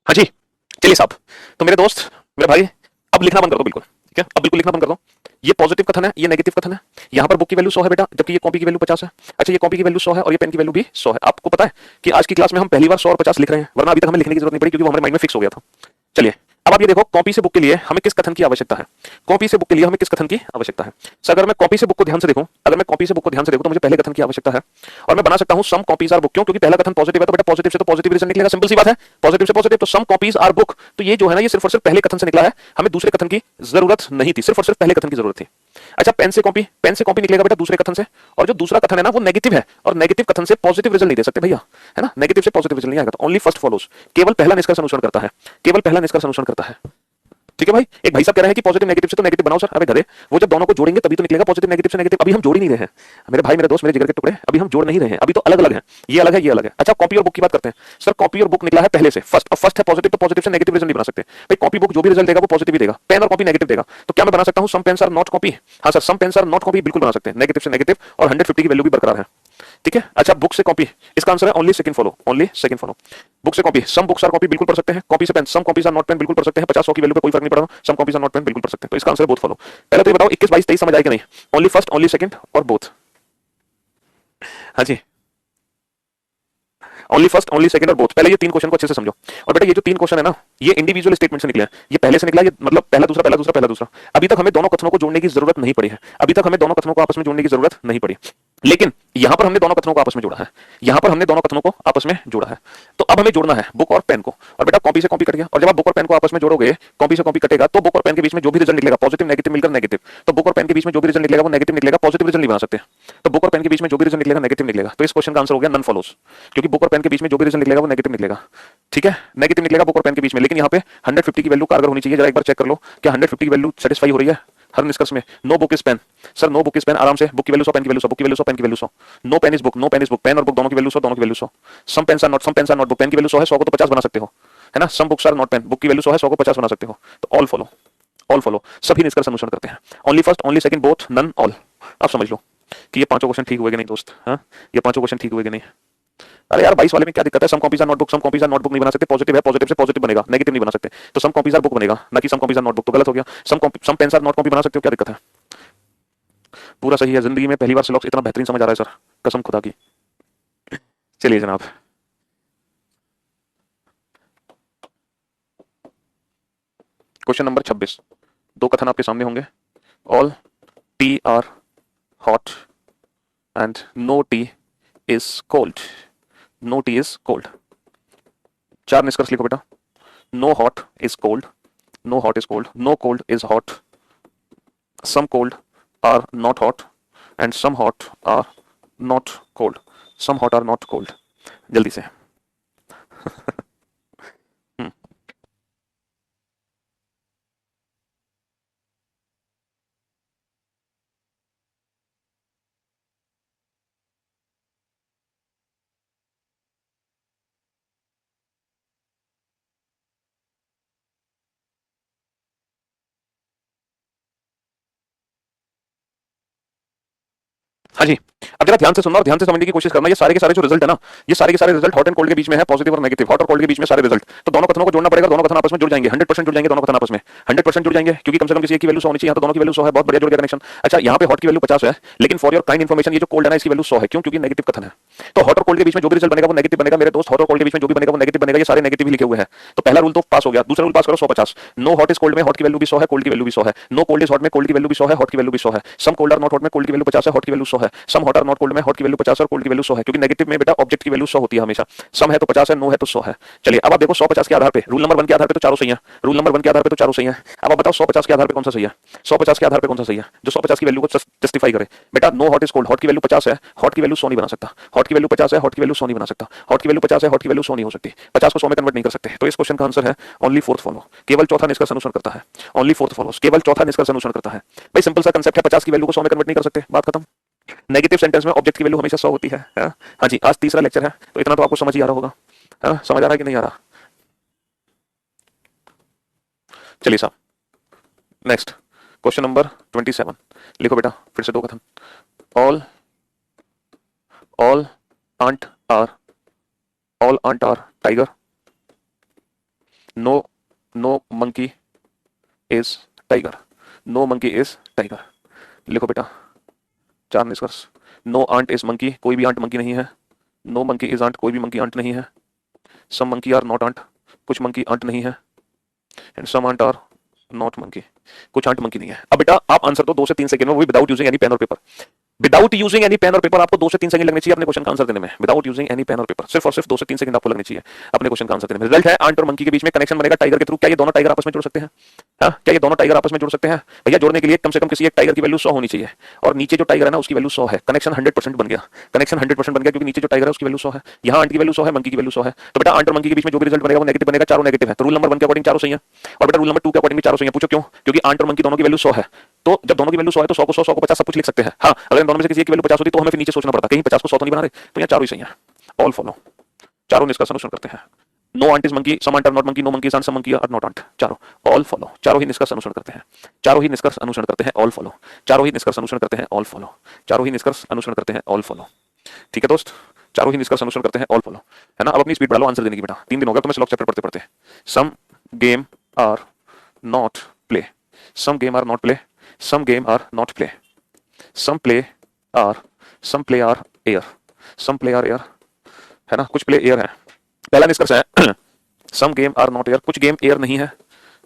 हाँ जी, चलिए साहब, तो मेरे दोस्त, मेरे भाई, अब लिखना बंद कर दो बिल्कुल, ठीक है, अब बिल्कुल लिखना बंद कर दो। ये पॉजिटिव कथन है, ये नेगेटिव कथन है। यहाँ पर बुक की वैल्यू 100 है बेटा, जबकि ये कॉपी की वैल्यू 50 है। अच्छा, ये कॉपी की वैल्यू 100 है और ये पेन की वैल्यू भी 100 है। आपको पता है कि आज की क्लास में हम पहली बार 100 और 50 लिख रहे हैं, वरना अभी तक हमें लिखने की जरूरत नहीं पड़ी, क्योंकि वो हमारे माइंड में फिक्स हो गया था। चलिए, अब आप ये देखो, कॉपी से बुक के लिए हमें किस कथन की आवश्यकता है, कॉपी से बुक के लिए हमें किस कथन की आवश्यकता है। सर, अगर मैं कॉपी से बुक को ध्यान से देखूं, अगर मैं कॉपी से बुक को ध्यान से देखूं, तो मुझे पहले कथन की आवश्यकता है, और मैं बना सकता हूं सम कॉपीज आर बुक। क्यों? क्योंकि पहला कथन पॉजिटिव है, तो बेटा पॉजिटिव से तो पॉजिटिव रिजल्ट निकलेगा, सिंपल सी बात है, पॉजिटिव से पॉजिटिव, तो सम कॉपीज आर बुक। तो ये जो है ना, ये सिर्फ और सिर्फ पहले कथन से निकला है, हमें दूसरे कथन की जरूरत नहीं थी, सिर्फ और सिर्फ पहले कथन की जरूरत थी। अच्छा, पेन से कॉपी, पेन से कॉपी निकलेगा बेटा दूसरे कथन से, और जो दूसरा कथन है ना वो नेगेटिव है, और नेगेटिव कथन से पॉजिटिव रिजल्ट नहीं दे सकते भैया, है ना, नेगेटिव से पॉजिटिव रिजल्ट नहीं आएगा। तो ओनली फर्स्ट फॉलोज, केवल पहला निष्कर्ष अनुसरण करता है, केवल पहला निष्कर्ष अनुसरण करता है। ठीक है भाई, एक भाई साहब कह रहे हैं कि पॉजिटिव नेगेटिव से तो नेगेटिव बनाओ सर। अबे गधे, वो जब दोनों को जोड़ेंगे तभी तो निकलेगा पॉजिटिव नेगेटिव से नेगेटिव। अभी हम जोड़ ही नहीं रहे हैं मेरे भाई, मेरे दोस्त, मेरे जिगर के टुकड़े, अभी हम जोड़ नहीं रहे हैं, अभी तो अलग अलग है, ये अलग है, ये अलग है। अच्छा, कॉपी और बुक की बात करते हैं। सर, कॉपी और बुक निकला है पहले से फर्स्ट, और फर्स्ट है पॉजिटिव, तो पॉजिटिव से नेगेटिव रिजल्ट नहीं बना सकते भाई। कॉपी बुक जो भी रिजल्ट देगा वो पॉजिटिव ही देगा, पेन और कॉपी नेगेटिव देगा। तो क्या मैं बना सकता हूं some pens are not copy? हाँ sir, some pens are not copy बिल्कुल बना सकते हैं, नेगेटिव से नेगेटिव, और 150 की वैल्यू भी बरकरार है। ठीक है। अच्छा, बुक से कॉपी, इसका आंसर है only second follow, only second follow. Book से copy, some books are copy बिल्कुल पढ़ सकते हैं, कॉपी से pen, some copies are not pen बिल्कुल पढ़ सकते हैं, 50 100 की वैल्यू पे कोई फर्क नहीं पड़ रहा, सम कॉपीज आर नॉट पेन बिल्कुल पढ़ सकते हैं। तो इसका आंसर है बोथ फॉलो। पहले तो ये बताओ 21 22 23 समझ आए कि नहीं? ओनली फर्स्ट, ओनली सेकंड और बोथ। हाँ जी, ओनली फर्स्ट, ओनली सेकंड और बोथ। पहले ये 3 क्वेश्चन को अच्छे से समझो। और बेटा ये जो 3 क्वेश्चन है ना, ये इंडिविजुअल स्टेटमेंट से निकले हैं, ये पहले से निकला, ये मतलब पहला दूसरा पहला दूसरा पहला दूसरा। अभी तक हमें दोनों कथनों को जोड़ने की जरूरत नहीं पड़ी है, अभी तक हमें दोनों कथनों को आपस में जोड़ने की जरूरत नहीं पड़ी। लेकिन यहां पर हमने दोनों कथनों को आपस में जोड़ा है, यहां पर हमने दोनों कथनों को आपस में जोड़ा है। तो अब हमें जोड़ना है बुक और पेन को, और बेटा कॉपी से कॉपी कट गया, और जब आप बुक और पेन को आपस में जोड़ोगे, कॉपी से कॉपी कटेगा, तो बुक और पेन के बीच में जो भी रिजल्ट निकलेगा, पॉजिटिव नेगेटिव मिलकर नेगेटिव, तो बुक और पेन के बीच में जो भी रिजल्ट निकलेगा वो नेगेटिव निकलेगा, पॉजिटिव रिजल्ट नहीं बना सकते। तो बुक और पेन के बीच में जो भी रिजल्ट निकलेगा नेगेटिव निकलेगा, तो इस क्वेश्चन का आंसर हो गया नन फॉलोज, क्योंकि बुक और पेन के बीच में जो भी रिजल्ट निकलेगा वो नेगेटिव निकलेगा। ठीक है, नेगेटिव निकलेगा बुक और पेन के बीच में, लेकिन यहाँ पे 150 की वैल्यू कारगर होनी चाहिए। जरा एक बार चेक कर लो क्या 150 की वैल्यू सेटिस्फाई हो रही है हर निष्कर्ष में। No book is pen, sir no book is pen, आराम से, बुक की वैल्यू 100, पेन की वैल्यू 100, बुक की वैल्यू 100, पेन की value 100। No pen is book, no pen is book, pen और बुक दोनों की वैल्यू 100, दोनों की value 100, some pens are not, some pens are not book, pen की वैल्यू 100 है, 100 को तो 50 बना सकते हो, है ना। Some books are not pen, book की वैल्यू 100 है, 100 को 50 बना सकते हो। तो ऑल फॉलो, ऑल फॉलो, सभी निष्कर्ष अनुसरण करते हैं। Only first, only second, both, none, all. आप समझ लो कि ये पांचों क्वेश्चन ठीक हुए कि नहीं दोस्त, हाँ, ये पांचों क्वेश्चन ठीक हुए कि नहीं। अरे यार 22 वाले में क्या दिक्कत है, some copies are notebook, some copies are notebook नहीं बना सकते, पॉजिटिव है, पॉजिटिव से पॉजिटिव बनेगा, नेगेटिव नहीं बना सकते, तो सम कॉपीज आर बुक बनेगा, ना कि सम कॉपीज आर नोटबुक, तो गलत हो गया। सम पेन्स आर नॉट कॉपी बना सकते हो, क्या दिक्कत है, पूरा सही है। जिंदगी में पहली बार सिलॉक्स इतना बेहतरीन समझ आ रहा है सर, कसम खुदा की। चलिए जनाब, क्वेश्चन नंबर 26, दो कथन आपके सामने होंगे। All tea are hot and no tea is cold, no tea is cold. चार निष्कर्ष लिखो बेटा। No hot is cold, no hot is cold, no cold is hot, some cold are not hot and some hot are not cold, some hot are not cold. जल्दी से। हाँ जी, अब जरा ध्यान से सुनना और ध्यान से समझने की कोशिश करना। ये सारे के सारे जो रिजल्ट है ना, ये सारे के सारे रिजल्ट हॉट एंड कोल्ड के बीच में है, पॉजिटिव और नेगेटिव, हॉट और कोल्ड के बीच में सारे रिजल्ट। तो दोनों कथनों को जोड़ना पड़ेगा, दोनों कथन आपस में जुड़ जाएंगे, 100% जुड़ जाएंगे दोनों कथन आपस में, 100% जुड़ जाएंगे, क्योंकि कम से कम किसी एक की वैल्यू 100 होनी चाहिए। यहाँ तो दोनों की वैल्यू 100 है, बहुत बढ़िया जुड़ गया कनेक्शन। अच्छा, यहाँ पे हॉट की वैल्यू 50 है, लेकिन फॉर योर काइंड इन्फॉर्मेशन ये जो कोल्ड है ना, इसकी वैल्यू 100 है, क्यों, क्योंकि नेगेटिव कथन है। तो हॉट और कोल्ड के बीच में जो भी रिजल्ट बनेगा वो नेगेटिव बनेगा मेरे दोस्त, हॉट और कोल्ड के बीच में जो भी बनेगा वो नेगेटिव बनेगा, ये सारे नेगेटिव ही लिखे हुए हैं। तो पहला रूल तो पास हो गया। दूसरा रूल पास करो, 150। नो हॉट इज कोल्ड में हॉट की वैल्यू भी 100 है, कोल्ड की वैल्यू भी 100 है। नो कोल्ड इज हॉट में कोल्ड की वैल्यू भी 100 है, हॉट की वैल्यू भी 100 है। Some cold are not hot में कोल्ड की वैल्यू 50 है, हॉट की वैल्यू 100 है। Some hot are not cold में हॉट की वैल्यू 50 है और कोल्ड की वैल्यू 100 है, क्योंकि नेगेटिव में बेटा ऑब्जेक्ट की वैल्यू 100 होती है हमेशा। सम है तो 50 है, नो है तो 100 है। चलिए अब आप देखो 100-50 के आधार पे, रूल नंबर 1 के आधार पे तो चारों सही है, रूल नंबर 1 के आधार पे तो चारों सही है। अब आप बताओ 150 के आधार पे कौन सा सही है, 150 के आधार पे कौन सा सही है, जो 150 की वैल्यू को जस्टिफाई करे। बेटा no hot is cold, hot की वैल्यू 50 है, हॉट की वैल्यू 100 नहीं बना सकता, हॉट की वैल्यू 50 है, हॉट की वैल्यू 100 नहीं बना सकता, हॉट की वैल्यू 50 है, हॉट की वैल्यू 100 नहीं हो सकती, 50 को 100 में कन्वर्ट नहीं कर सकते। तो इस क्वेश्चन का आंसर है ओनली फोर्थ फॉलो, केवल चौथा निष्कर्ष अनुसरण करता है। ओनली फोर्थ फॉलोस, केवल चौथा निष्कर्ष अनुसरण करता है। भाई सिंपल सा कंसेप्ट है, 50 की वैल्यू को 100 में कन्वर्ट नहीं कर सकते, बात खत्म। नेगेटिव सेंटेंस में ऑब्जेक्ट की वैल्यू हमेशा 100 होती है। हाँ जी, आज तीसरा लेक्चर है, तो इतना तो आपको समझ ही आ रहा होगा, है ना, समझ आ रहा है कि नहीं आ रहा। चलिए साहब, नेक्स्ट क्वेश्चन नंबर 27 लिखो बेटा, फिर से दो कथन। All all ant are, all ant are tiger, no no monkey is tiger, no monkey is tiger. लिखो बेटा चार निष्कर्ष। नो आंट इज मंकी, कोई भी आंट मंकी नहीं है। नो मंकी इज आंट, कोई भी मंकी आंट नहीं है। Some monkey are not ant, कुछ मंकी आंट नहीं है। And some ant are not monkey, कुछ आंट मंकी नहीं है। अब बेटा आप आंसर दो 2 से 3 सेकंड में, वो भी विदाउट यूजिंग एनी पेन और paper. Without using any pen और पेपर आपको 2 से 3 सेकंड लगने चाहिए अपने क्वेश्चन का आंसर देने में। विदाउट यूजिंग एनी पेन और पेपर, सिर्फ और सिर्फ 2 से 3 सेकंड आपको लगने चाहिए अपने क्वेश्चन का आंसर देने में। रिजल्ट है आंट और मंकी के बीच में कनेक्शन बनेगा टाइगर के थ्रू। क्या ये दोनों टाइगर आपस में जुड़ सकते हैं? हाँ, क्या ये दोनों टाइगर आपस में जुड़ सकते हैं? भैया जोड़ने के लिए कम से कम किसी एक टाइगर की वैल्यू 100 होनी चाहिए, और नीचे जो टाइगर है ना उसकी वैल्यू 100 है। कनेक्शन 100% बन गया, कनेक्शन 100% बन गया, क्योंकि नीचे जो टाइगर है उसकी वैल्यू 100 है, यहाँ आंट की वैल्यू 100 है, मंकी की वैल्यू 100 है। तो बेटा आंट और मंकी के बीच में जो भी रिजल्ट बनेगा वो नेगेटिव बनेगा, चारों नेगेटिव है। तो रूल नंबर 1 के अकॉर्डिंग चारों सही है, और बेटा रूल नंबर 2 के अकॉर्डिंग भी चारों सही है। पूछो क्यों? क्योंकि आंट और मंकी दोनों की वैल्यू 100 है। तो जब दोनों की वैल्यू 100 है तो 100 को 100, 100 को 50 सब कुछ लिख सकते हैं। हाँ, अगर इन दोनों में से किसी एक की वैल्यू 50 होती तो हमें फिर नीचे सोचना पड़ता, कहीं 50 को 100 तो नहीं बना रहे। तो यहाँ चारों ही सही है, ऑल फॉलो, चारों निष्कर्ष अनुसरण करते हैं। No ant is monkey, some ant are not monkey, no monkey is ant, some monkey are not ant, चारों ऑल फॉलो, चारों ही निष्कर्ष अनुसरण करते हैं, चारों ही निष्कर्ष अनुसरण करते हैं, ऑल फॉलो, चारों ही निष्कर्ष अनुसरण करते हैं, ऑल फॉलो, चारों ही निष्कर्ष अनुसरण करते हैं, ऑल फॉलो। ठीक है दोस्त, चारों ही निष्कर्ष अनुसरण करते हैं, ऑल फॉलो, है ना। अब अपनी स्पीड बढ़ा लो आंसर देने की बेटा, 3 दिन हो गया तुम्हें स्लॉक चैप्टर पढ़ते पढ़ते। Some game are not play, some game are not play, some game are not play, some play are, some play are air, some play are air, है ना, कुछ प्ले एयर है। पहला निष्कर्ष है some game are not air, कुछ game air नहीं है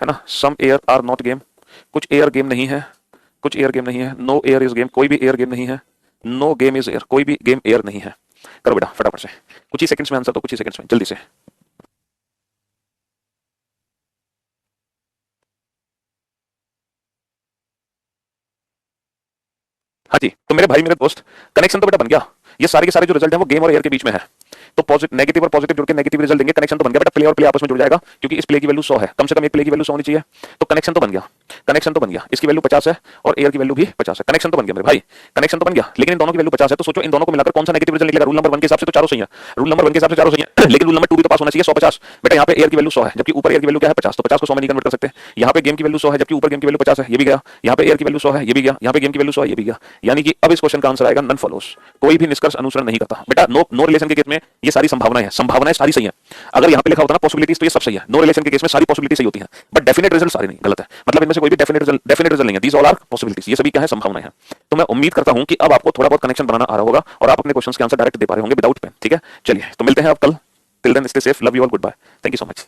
ना। Some air are not game, कुछ एयर गेम नहीं है, कुछ एयर गेम नहीं है। नो एयर इज गेम, कोई भी एयर गेम नहीं है। नो गेम इज एयर, कोई भी गेम एयर नहीं है। करो बेटा फटाफट से, कुछ ही सेकंड्स में आंसर दो, कुछ ही सेकंड्स में, जल्दी से। हाँ जी, तो मेरे भाई मेरे दोस्त, कनेक्शन तो बेटा बन गया। ये सारे के सारे जो रिजल्ट है वो गेम और एयर के बीच में है। तो पॉजिटिव नेगेटिव और पॉजिटिव जुड़ के नेगेटिव रिजल्ट देंगे, कनेक्शन तो बन गया बेटा। प्ले और प्ले आपस में जुड़ जाएगा, क्योंकि इस प्ले की वैल्यू 100 है, कम से कम एक प्ले की वैल्यू 100 होनी चाहिए। तो कनेक्शन तो बन गया, कनेक्शन तो बन गया। इसकी वैल्यू 50 है और एयर की वैल्यू भी 50 है। कनेक्शन तो बन गया मेरे भाई, कनेक्शन तो बन गया। लेकिन इन दोनों की वैल्यू 50 है, तो सोचो इन दोनों को मिलाकर कौन सा नेगेटिव रिजल्ट निकलेगा। रूल नंबर 1 के हिसाब से तो चारों सही है, रूल नंबर 1 के हिसाब से चारों सही है। लेकिन रूल नंबर 2 भी तो पास होना चाहिए। 100 50 बेटा, यहाँ पे एयर की वैल्यू 100 है, जबकि ऊपर एयर की वैल्यू क्या है 50, तो 50 को 100 में नहीं कन्वर्ट कर सकते। यहाँ पे गेम की वैल्यू 100 है, जबकि ऊपर गेम की वैल्यू 50 है, ये भी गया। यहाँ पे एयर की वैल्यू 100 है, ये भी गया। यहाँ पे गेम की वैल्यू 100 है, ये भी गया। यानी कि अब इस क्वेश्चन का आंसर आएगा नन फॉलोस, कोई भी निष्कर्ष अनुसरण नहीं करता बेटा। नो नो रिलेशन के केस में ये सारी संभावनाएं हैं, संभावनाएं सारी सही हैं। अगर यहाँ पे लिखा होता ना पॉसिबिलिटीज, तो ये सब सही है। नो रिलेशन के केस में सारी पॉसिबिलिटी सही होती हैं, बट डेफिनेट रिजल्ट सारे नहीं, गलत है। मतलब इनमें से कोई भी डेफिनेट रिजल्ट नहीं है। दीज ऑल आर पॉसिबिलिटीज, ये सभी क्या है, संभावनाएं हैं। तो मैं उम्मीद करता हूं कि अब आपको थोड़ा बहुत कनेक्शन बनाना आ रहा होगा और आप अपने क्वेश्चंस के आंसर डायरेक्ट दे पा रहे होंगे विदाउट पेन। ठीक है, चलिए तो मिलते हैं अब कल। Till then stay safe, love you all, good bye, thank you so much.